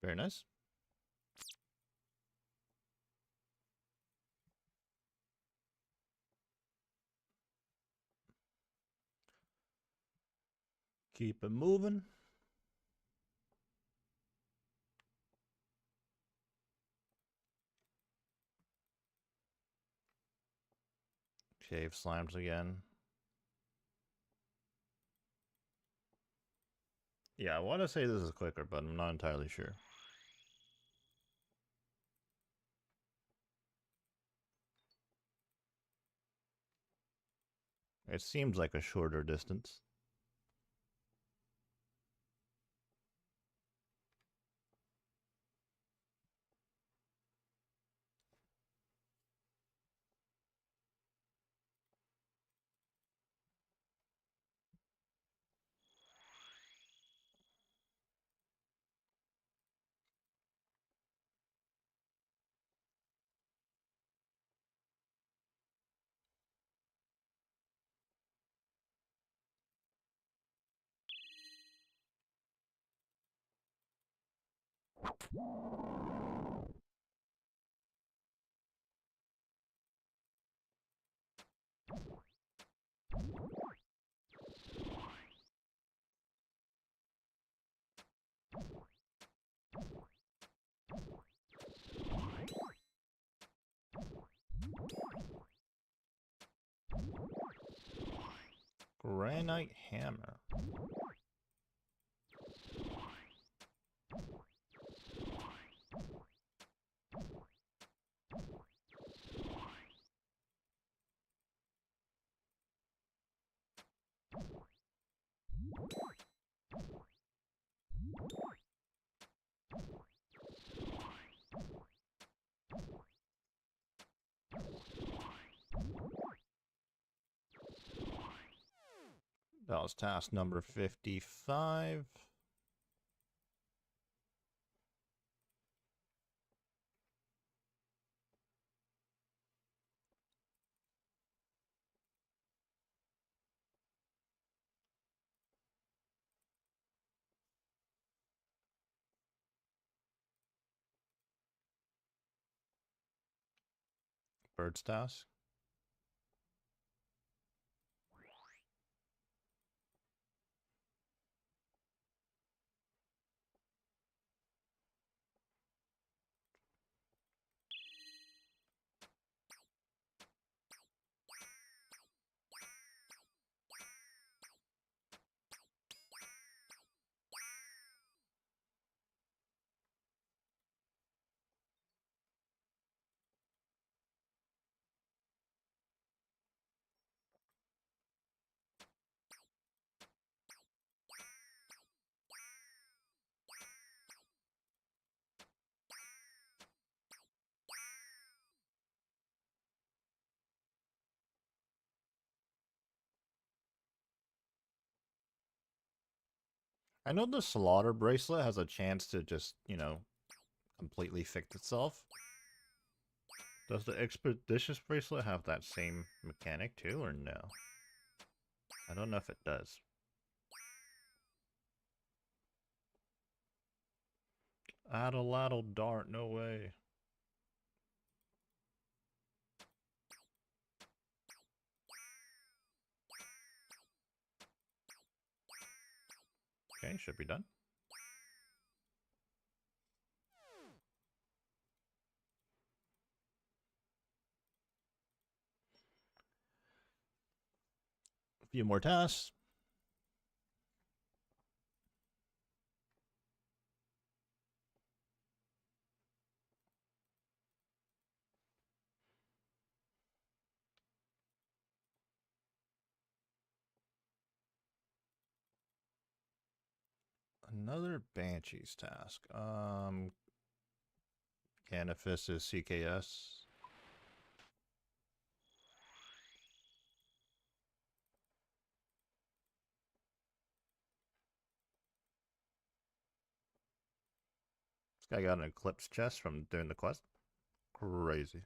Very nice. Keep it moving. Cave slimes again. Yeah, I want to say this is quicker, but I'm not entirely sure. It seems like a shorter distance. Granite hammer. That was task number 55. Bird's task. I know the slaughter bracelet has a chance to just, you know, completely fix itself. Does the expeditious bracelet have that same mechanic too, or no? I don't know if it does. Addle dart, no way. Okay, should be done. A few more tasks. Another Banshees task. Canifis is CKS. This guy got an Eclipse chest from doing the quest. Crazy.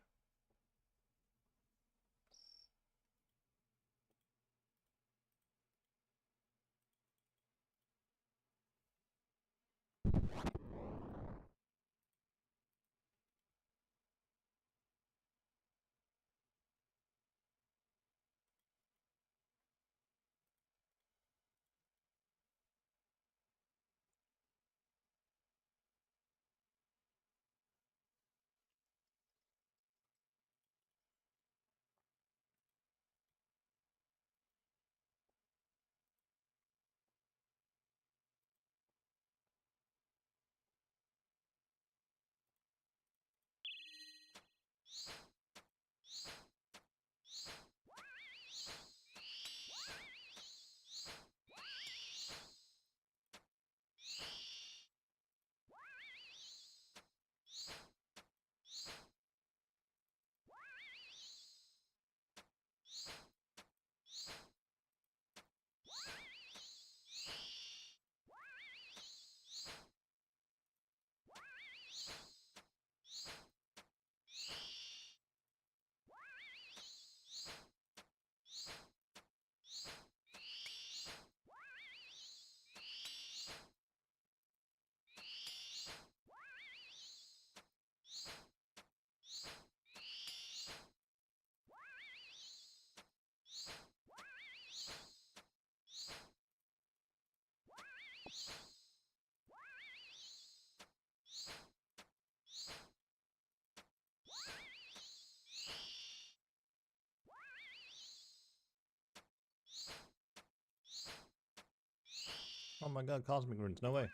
Oh my god, Cosmic Runes, no way.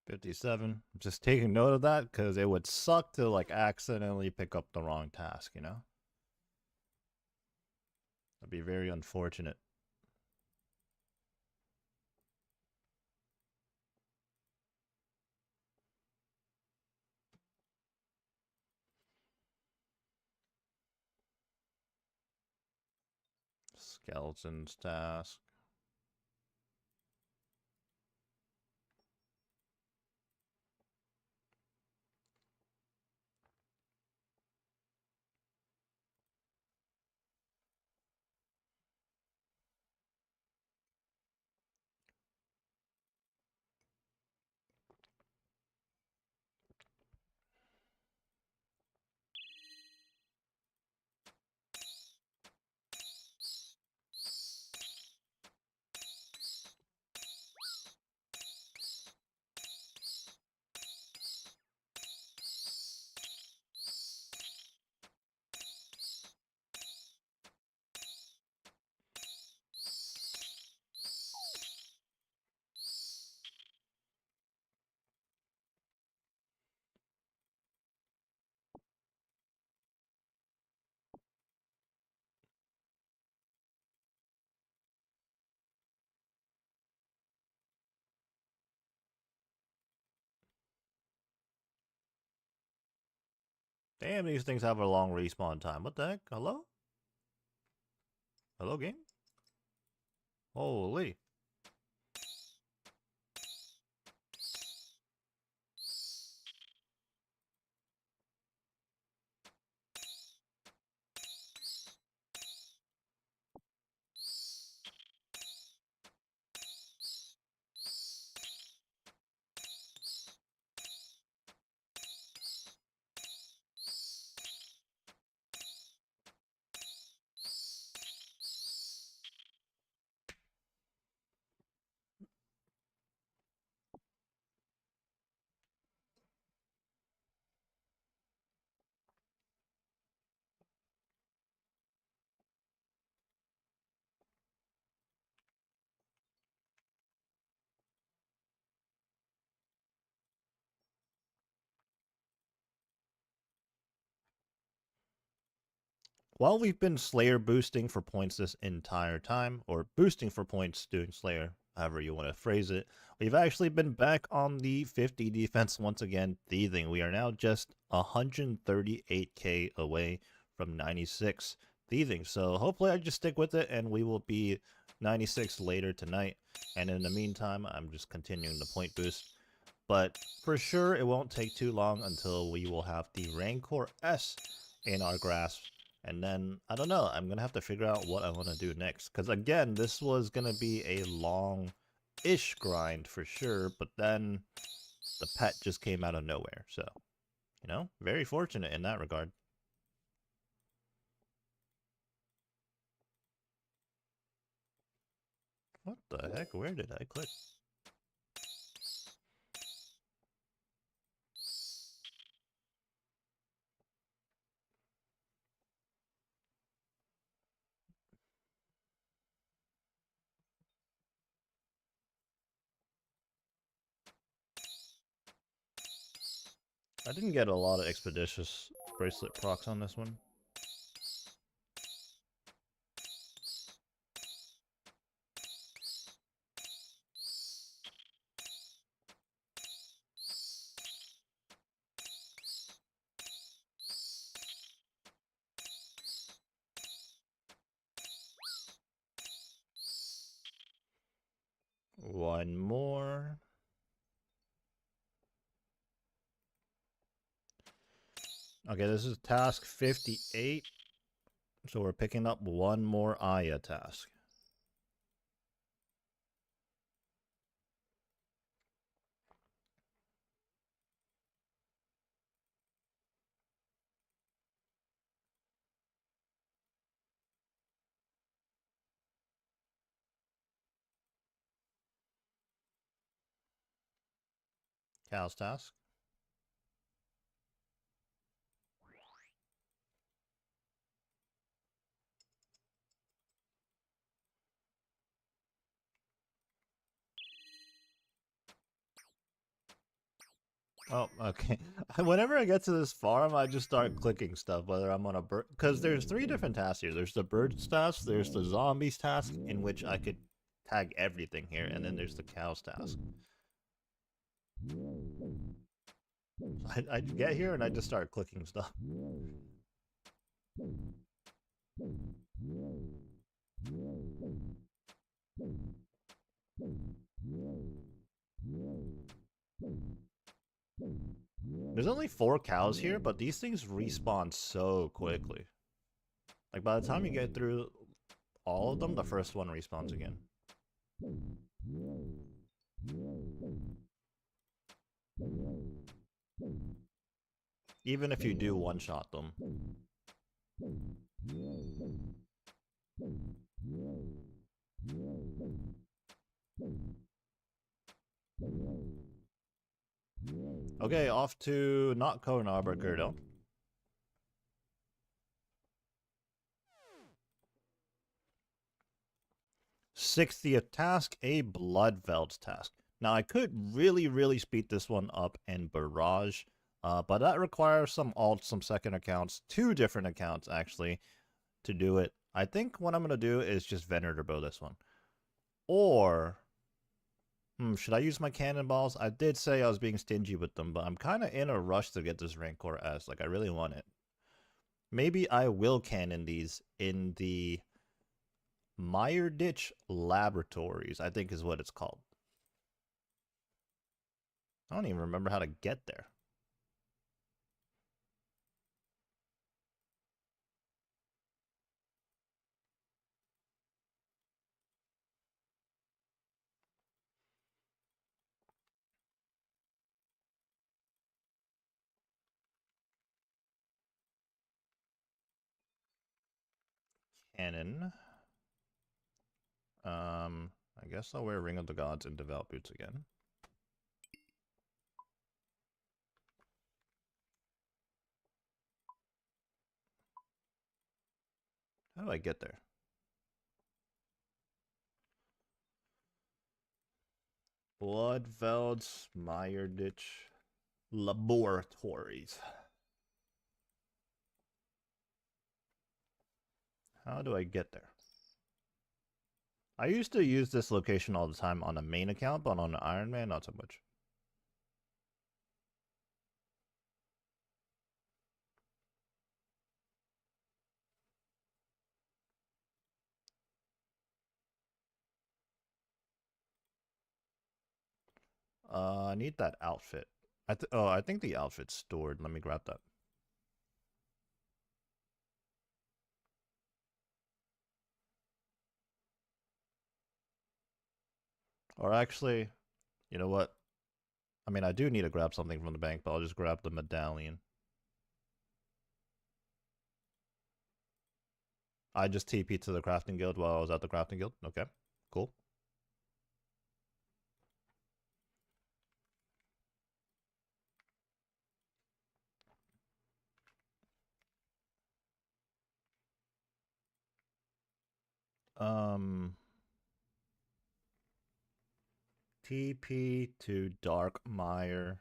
$57. Just taking note of that because it would suck to like accidentally pick up the wrong task, you know? That'd be very unfortunate. Skeletons task. Damn, these things have a long respawn time. What the heck? Hello? Hello, game? Holy. While we've been Slayer boosting for points this entire time, or boosting for points doing Slayer, however you want to phrase it, we've actually been back on the 50 defense once again, thieving. We are now just 138k away from 96 thieving. So hopefully I just stick with it and we will be 96 later tonight. And in the meantime, I'm just continuing the point boost. But for sure, it won't take too long until we will have the Rancour S in our grasp. And then, I don't know, I'm going to have to figure out what I want to do next. Because again, this was going to be a long-ish grind for sure, but then the pet just came out of nowhere. So, you know, very fortunate in that regard. What the heck? Where did I click? I didn't get a lot of expeditious bracelet procs on this one. One more. Okay, this is task 58. So we're picking up one more Aya task. Cal's task. Oh, okay. Whenever I get to this farm, I just start clicking stuff, whether I'm on a bird... Because there's 3 different tasks here. There's the birds task, there's the zombies task, in which I could tag everything here, and then there's the cows task. I get here and I just start clicking stuff. There's only 4 cows here, but these things respawn so quickly. Like, by the time you get through all of them, the first one respawns again. Even if you do one-shot them. Okay, off to not Konar, but Gerdo. 60th task, a Bloodveld task. Now, I could really speed this one up in Barrage, but that requires some alt, some second accounts, 2 different accounts, actually, to do it. I think what I'm going to do is just Venator bow this one. Or... Should I use my cannonballs? I did say I was being stingy with them, but I'm kind of in a rush to get this Rancour S. Like, I really want it. Maybe I will cannon these in the Meyer Ditch Laboratories, I think is what it's called. I don't even remember how to get there. Cannon. I guess I'll wear Ring of the Gods and Devout Boots again. How do I get there? Bloodveld's Meyerditch Laboratories. How do I get there? I used to use this location all the time on a main account, but on Iron Man, not so much. I need that outfit. I think the outfit's stored. Let me grab that. Or actually, you know what? I mean, I do need to grab something from the bank, but I'll just grab the medallion. I just TP'd to the crafting guild while I was at the crafting guild. Okay, cool. TP to Darkmire.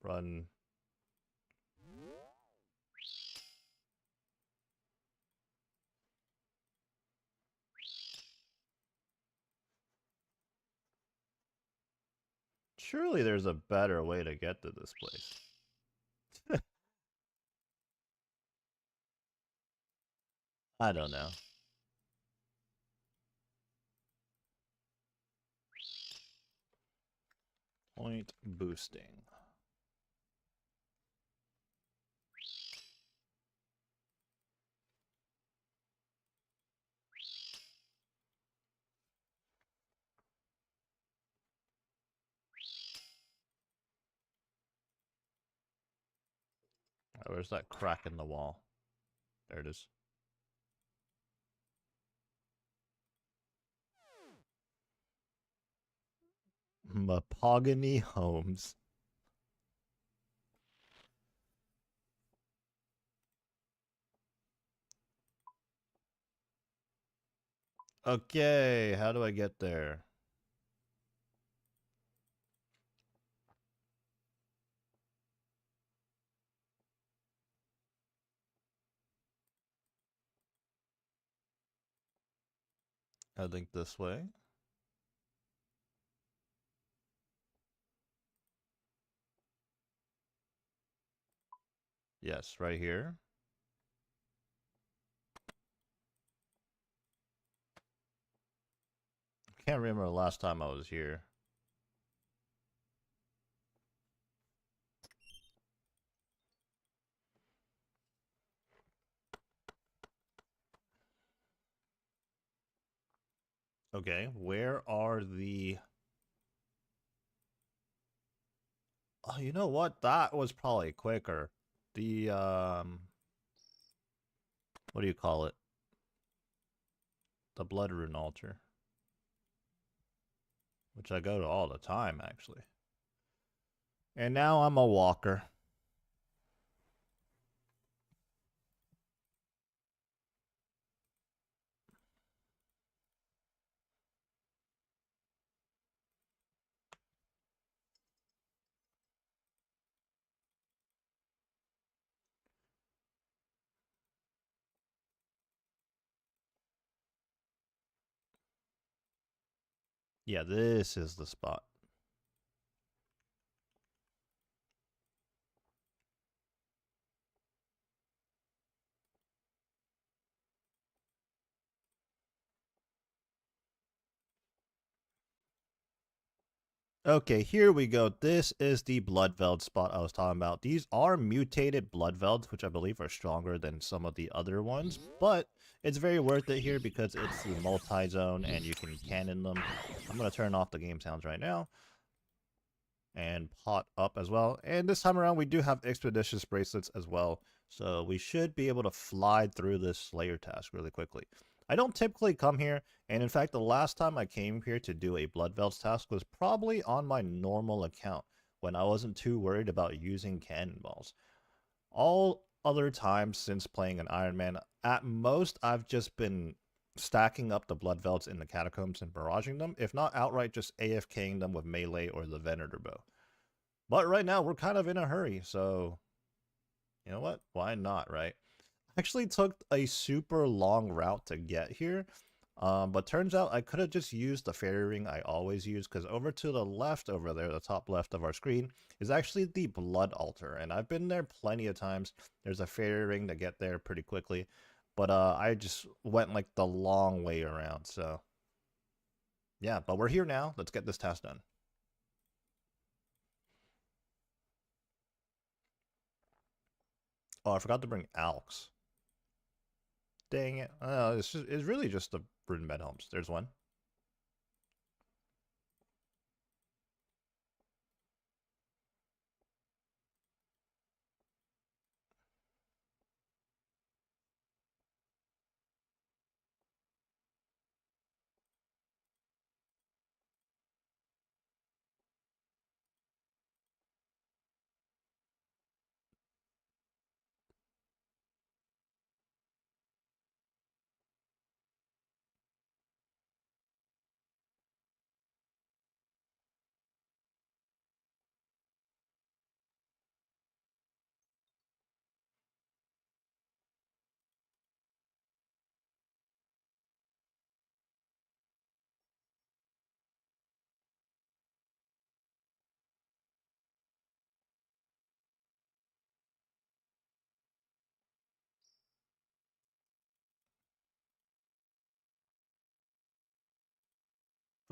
Run. Surely there's a better way to get to this place. I don't know. Point boosting. Oh, where's that crack in the wall? There it is. Mahogany Homes. Okay, how do I get there? I think this way. Yes, right here. Can't remember the last time I was here. Okay, where are the... Oh, you know what? That was probably quicker. The, what do you call it? The Blood Rune Altar. Which I go to all the time, actually. And now I'm a walker. Yeah, this is the spot. Okay, here we go. This is the Bloodveld spot I was talking about. These are mutated Bloodvelds, which I believe are stronger than some of the other ones, but it's very worth it here because it's the multi-zone and you can cannon them. I'm going to turn off the game sounds right now and pot up as well. And this time around, we do have Expeditious Bracelets as well, so we should be able to fly through this Slayer task really quickly. I don't typically come here, and in fact, the last time I came here to do a Bloodvelds task was probably on my normal account, when I wasn't too worried about using cannonballs. All other times since playing an Iron Man, at most, I've just been stacking up the Bloodvelds in the catacombs and barraging them, if not outright just AFKing them with melee or the Venator bow. But right now, we're kind of in a hurry, so you know what? Why not, right? Actually took a super long route to get here, but turns out I could have just used the fairy ring I always use, because over to the left over there, the top left of our screen, is actually the blood altar, and I've been there plenty of times. There's a fairy ring to get there pretty quickly, but I just went like the long way around, so yeah, but we're here now. Let's get this task done. Oh, I forgot to bring Alks. Dang it. It's really just the Rune Bed Homes. There's one.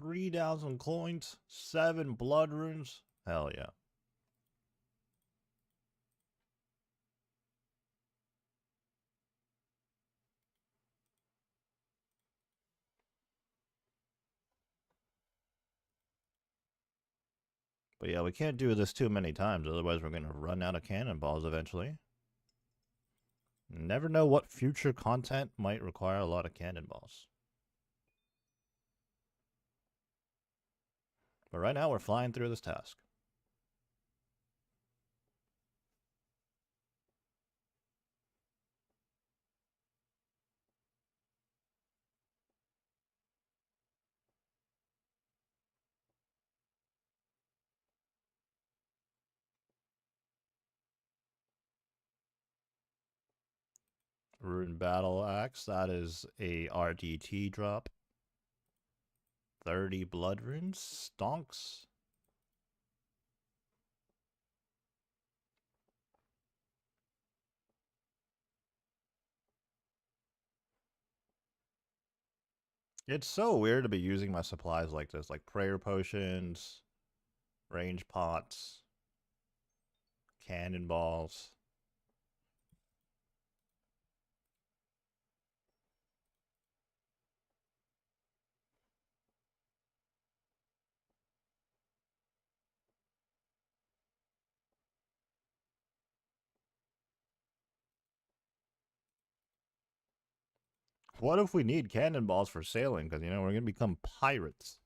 $3,000 coins, 7 blood runes. Hell yeah. But yeah, we can't do this too many times, otherwise we're going to run out of cannonballs eventually. Never know what future content might require a lot of cannonballs. But right now we're flying through this task. Rune Battle Axe, that is a RDT drop. 30 blood runes, stonks. It's so weird to be using my supplies like this, like prayer potions, range pots, cannonballs. What if we need cannonballs for sailing? Because, you know, we're going to become pirates.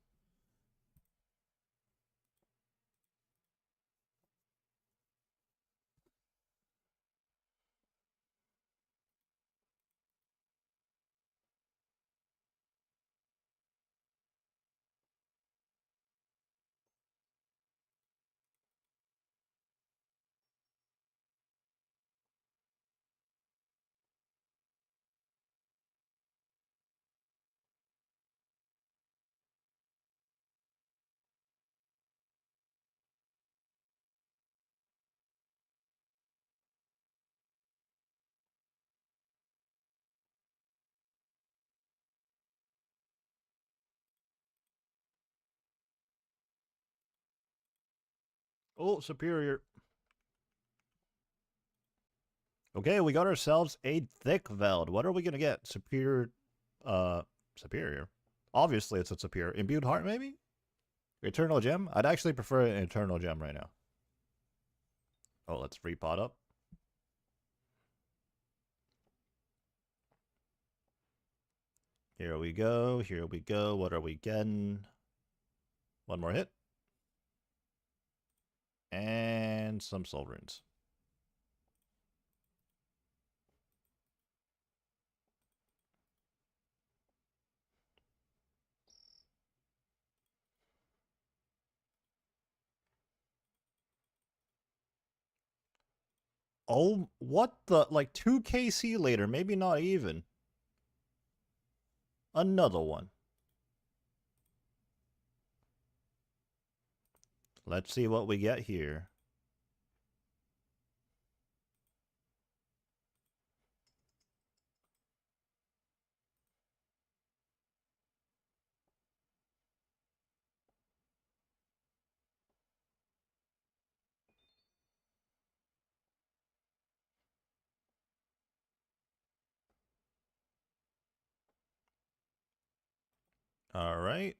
Oh, superior. Okay, we got ourselves a thick veld. What are we gonna get? Superior, superior. Obviously, it's a superior. Imbued heart, maybe? Eternal gem? I'd actually prefer an eternal gem right now. Oh, let's repot up. Here we go. Here we go. What are we getting? One more hit. And some soul runes. Oh, what the? Like 2 KC later. Maybe not even. Another one. Let's see what we get here. All right.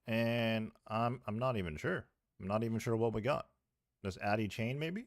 And I'm not even sure. I'm not even sure what we got. This Addy chain, maybe?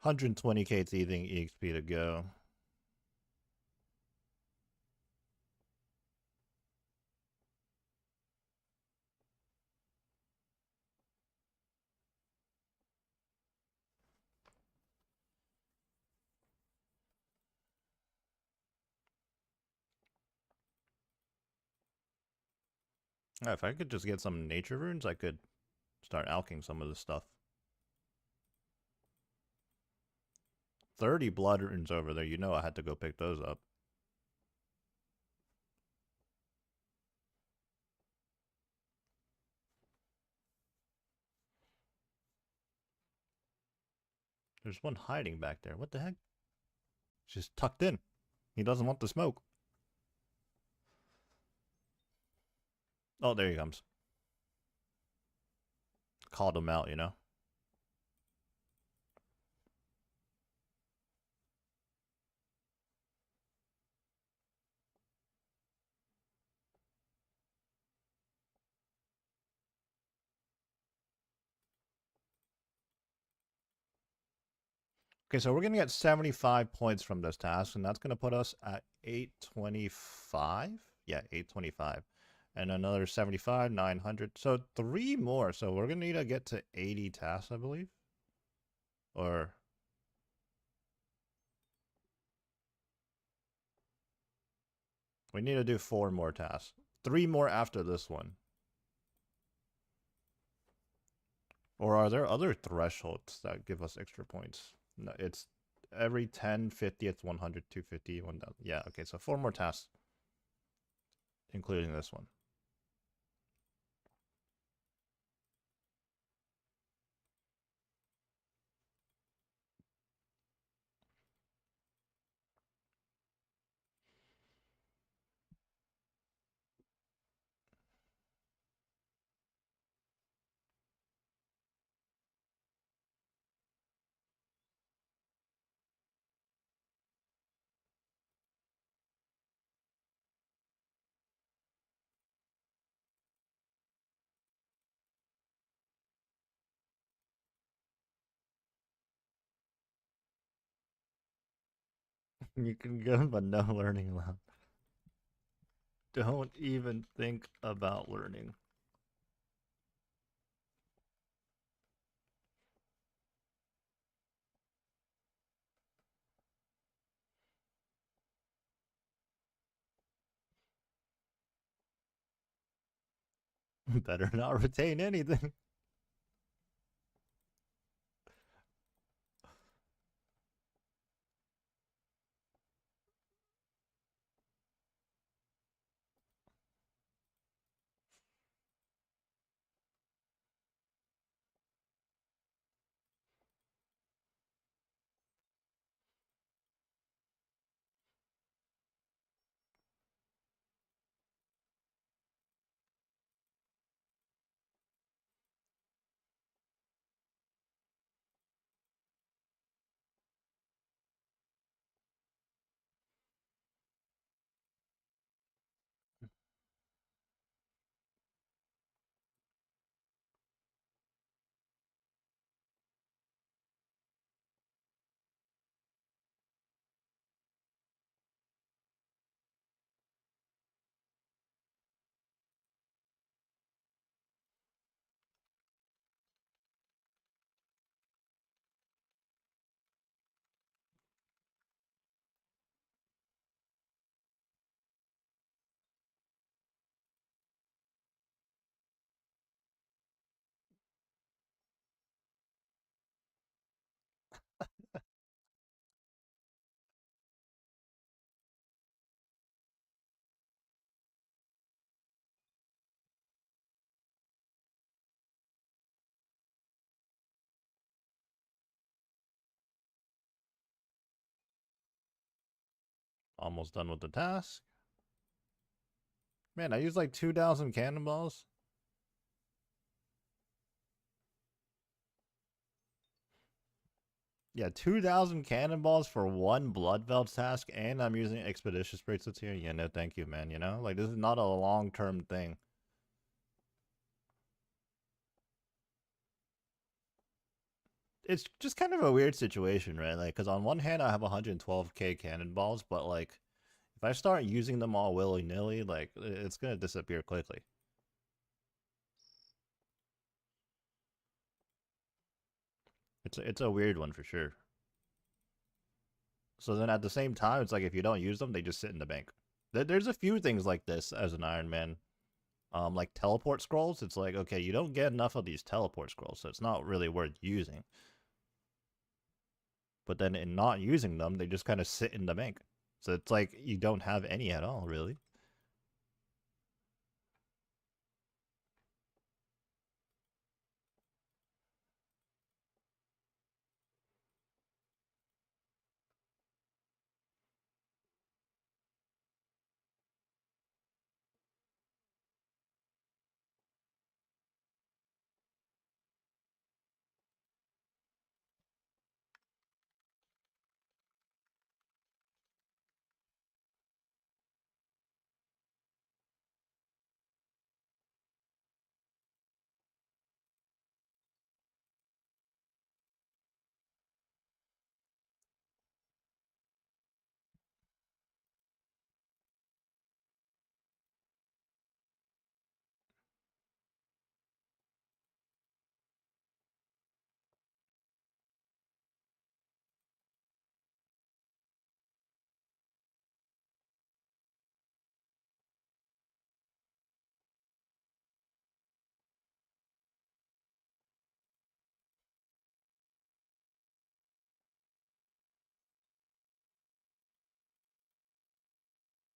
$120k thieving EXP to go. If I could just get some nature runes, I could start alching some of this stuff. 30 blood runes over there. You know I had to go pick those up. There's one hiding back there. What the heck? Just tucked in. He doesn't want the smoke. Oh, there he comes. Called him out, you know? Okay, so we're going to get 75 points from this task, and that's going to put us at 825? Yeah, 825. And another 75, 900. So 3 more. So we're going to need to get to 80 tasks, I believe. Or... we need to do 4 more tasks. 3 more after this one. Or are there other thresholds that give us extra points? No, it's every 10, 50th, 100, 250, 1000. Yeah, okay, so 4 more tasks, including this one. You can go, but no learning allowed. Don't even think about learning. Better not retain anything. Almost done with the task. Man, I used like 2,000 cannonballs. Yeah, 2,000 cannonballs for one blood belt task, and I'm using expeditious bracelets here. Yeah, no, thank you, man. You know, like this is not a long-term thing. It's just kind of a weird situation, right? Like, because on one hand, I have 112k cannonballs, but like, if I start using them all willy-nilly, like, it's gonna disappear quickly. It's a weird one for sure. So then at the same time, it's like if you don't use them, they just sit in the bank. There's a few things like this as an Iron Man. Like teleport scrolls, it's like, okay, you don't get enough of these teleport scrolls, so it's not really worth using. But then in not using them, they just kind of sit in the bank. So it's like you don't have any at all, really.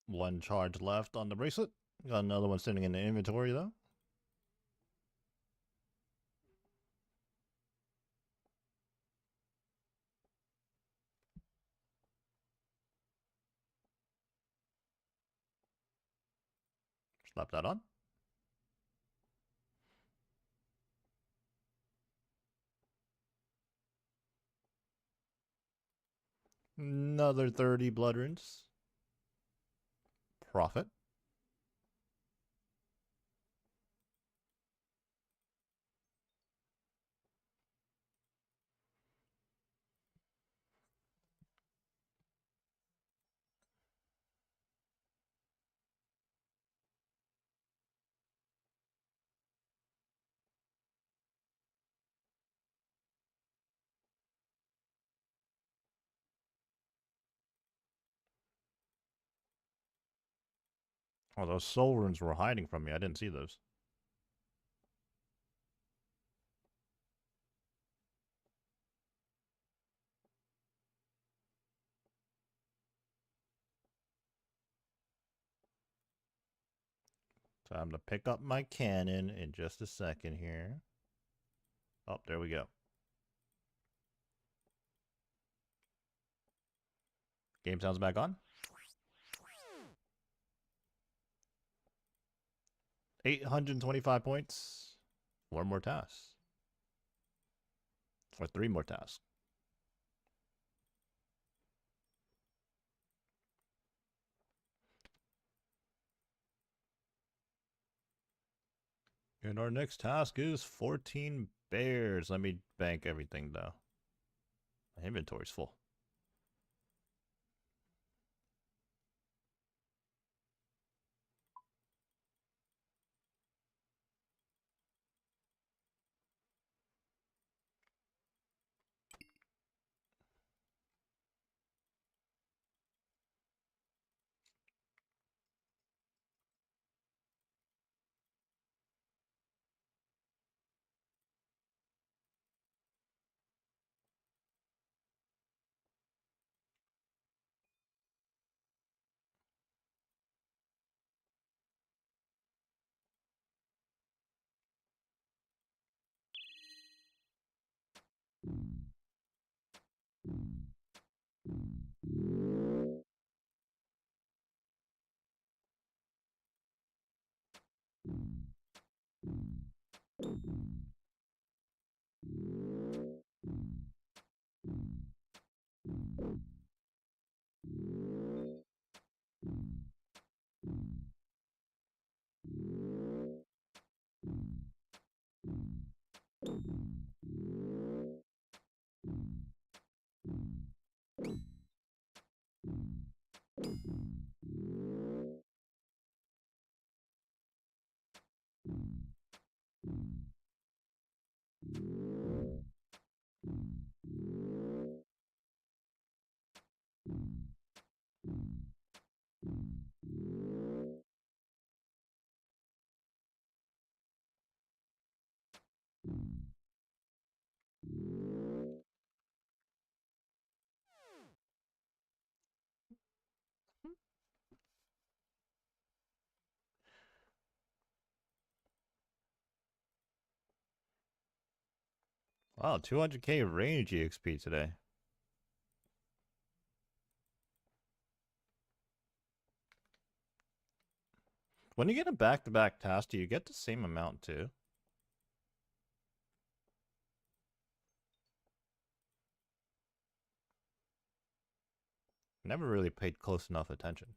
One charge left on the bracelet. Got another one sitting in the inventory, though. Slap that on. Another 30 blood runes. Profit. Oh, those soul runes were hiding from me. I didn't see those. Time to pick up my cannon in just a second here. Oh, there we go. Game sounds back on. 825 points. 4 more tasks. Or 3 more tasks. And our next task is 14 bears. Let me bank everything though. My inventory's full. Wow, 200k range EXP today. When you get a back-to-back task, do you get the same amount too? Never really paid close enough attention.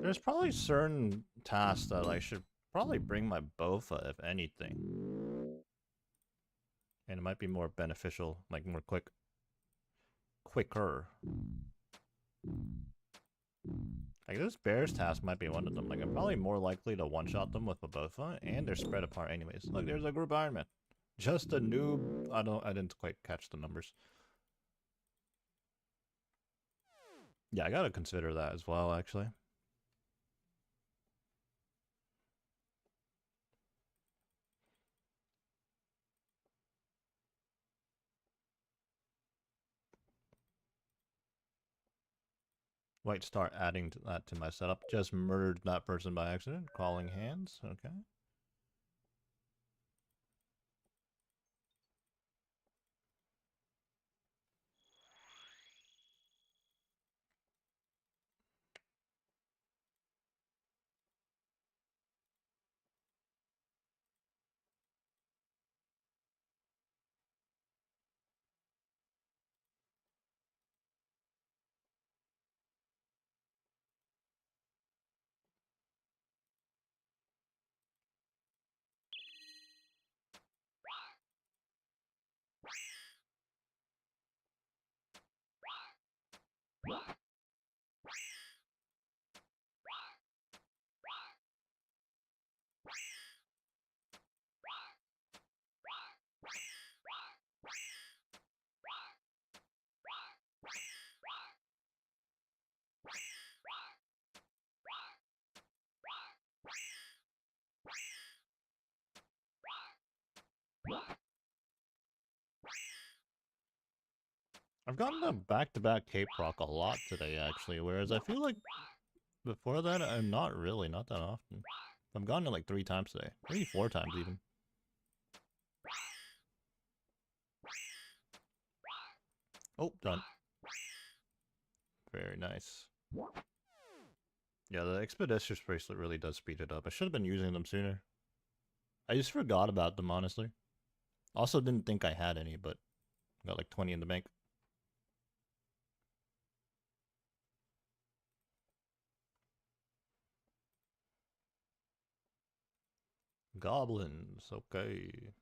There's probably certain tasks that I should probably bring my Bofa, if anything. And it might be more beneficial, like more quicker. Like this bears task might be one of them. Like I'm probably more likely to one-shot them with a Bofa, and they're spread apart anyways. Look, there's a group Iron Man. Just a noob. I didn't quite catch the numbers. Yeah, I gotta consider that as well, actually. Might start adding that to my setup. Just murdered that person by accident. Calling hands. Okay. I've gotten the back-to-back cape proc a lot today, actually, whereas I feel like before that, I'm not really, not that often. I've gotten it like 3 times today, maybe 4 times even. Oh, done. Very nice. Yeah, the Expeditious Bracelet really does speed it up. I should have been using them sooner. I just forgot about them, honestly. Also didn't think I had any, but got like 20 in the bank. Goblins, okay.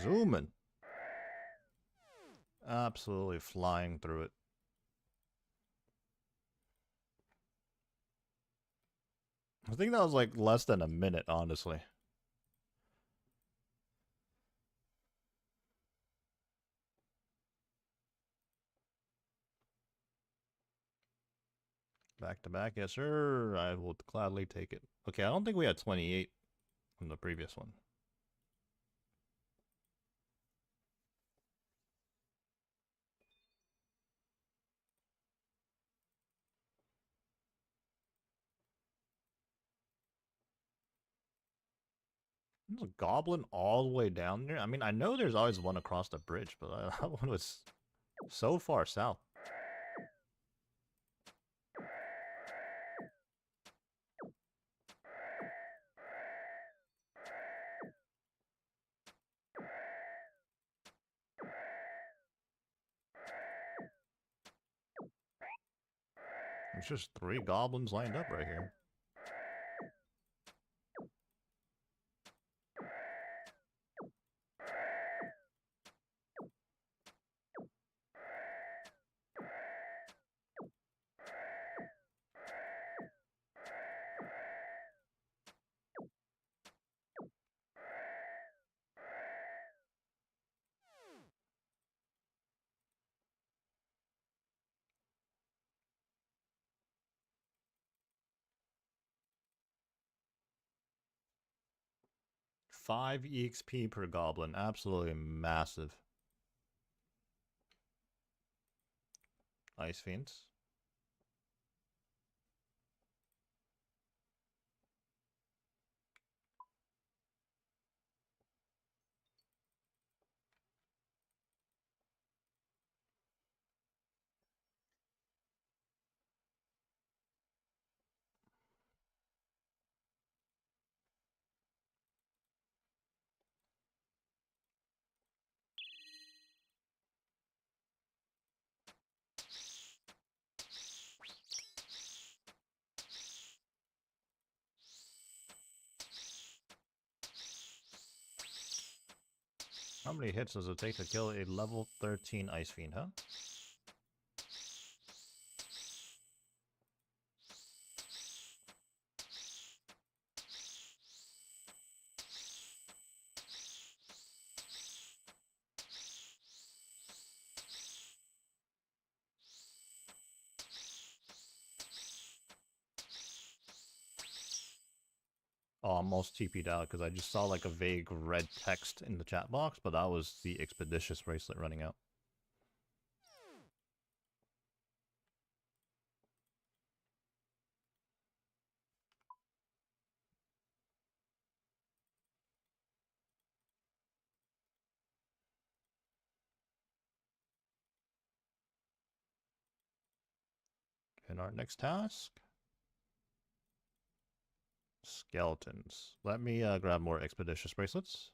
Zooming. Absolutely flying through it. I think that was like less than a minute, honestly. Back to back, yes sir. I will gladly take it. Okay, I don't think we had 28 from the previous one. There's a goblin all the way down there. I mean, I know there's always one across the bridge, but that one was so far south. There's just 3 goblins lined up right here. Five EXP per goblin. Absolutely massive. Ice Fiends. How many hits does it take to kill a level 13 Ice Fiend, huh? Oh, almost TP'd out because I just saw like a vague red text in the chat box, but that was the Expeditious Bracelet running out. And our next task? Skeletons. Let me grab more Expeditious Bracelets.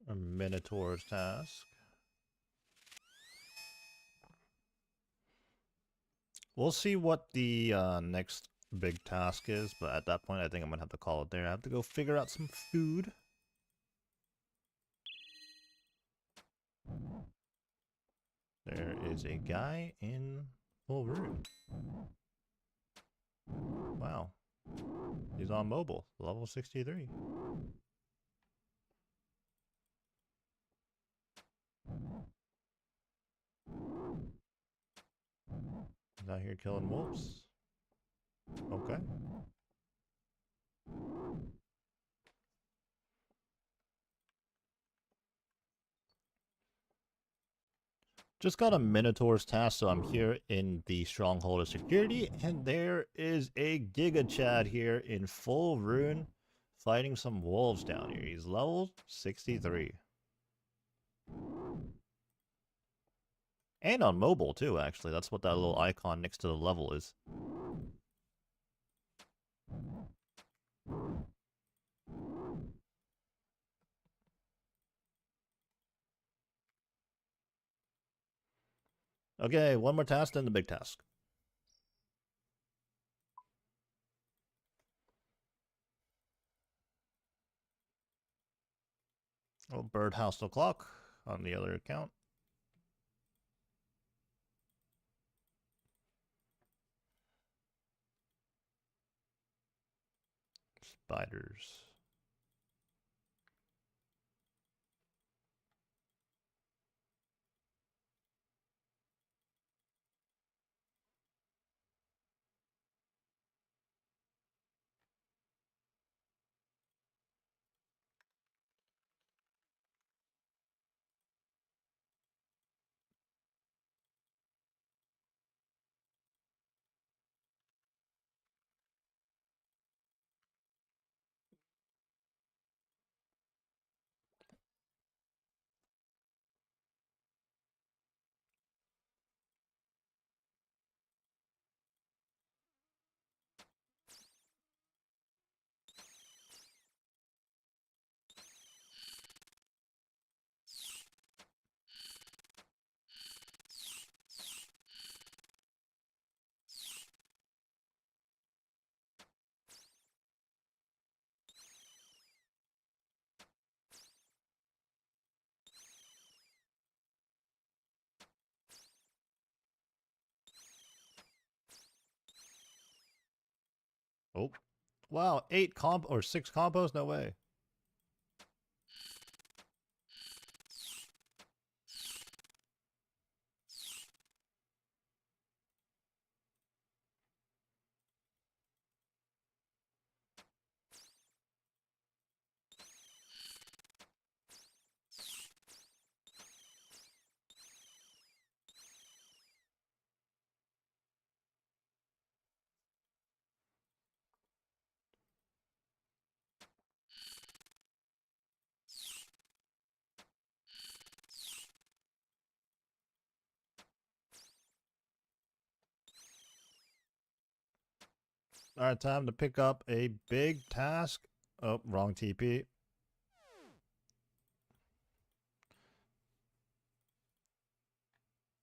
A Minotaur's task. We'll see what the next big task is, but at that point I think I'm gonna have to call it there. I have to go figure out some food. There is a guy in full room. Wow. He's on mobile, level 63. He's out here killing wolves. Okay. Just got a Minotaur's task, so I'm here in the Stronghold of Security, and there is a Giga Chad here in full rune, fighting some wolves down here. He's level 63. And on mobile, too, actually. That's what that little icon next to the level is. Okay, one more task, then the big task. Oh, Birdhouse O'Clock on the other account. Spiders. Oh. Wow, 6 combos? No way. Alright, time to pick up a big task. Oh, wrong TP.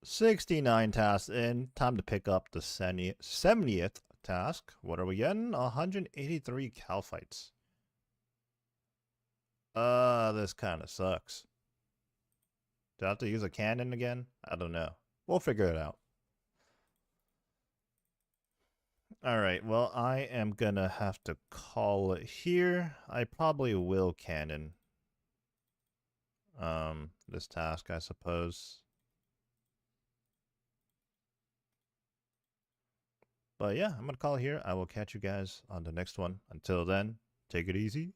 $69 tasks in. Time to pick up the 70th task. What are we getting? 183 cow fights. This kind of sucks. Do I have to use a cannon again? I don't know. We'll figure it out. Alright, well, I am gonna have to call it here. I probably will cannon this task, I suppose. But yeah, I'm gonna call it here. I will catch you guys on the next one. Until then, take it easy.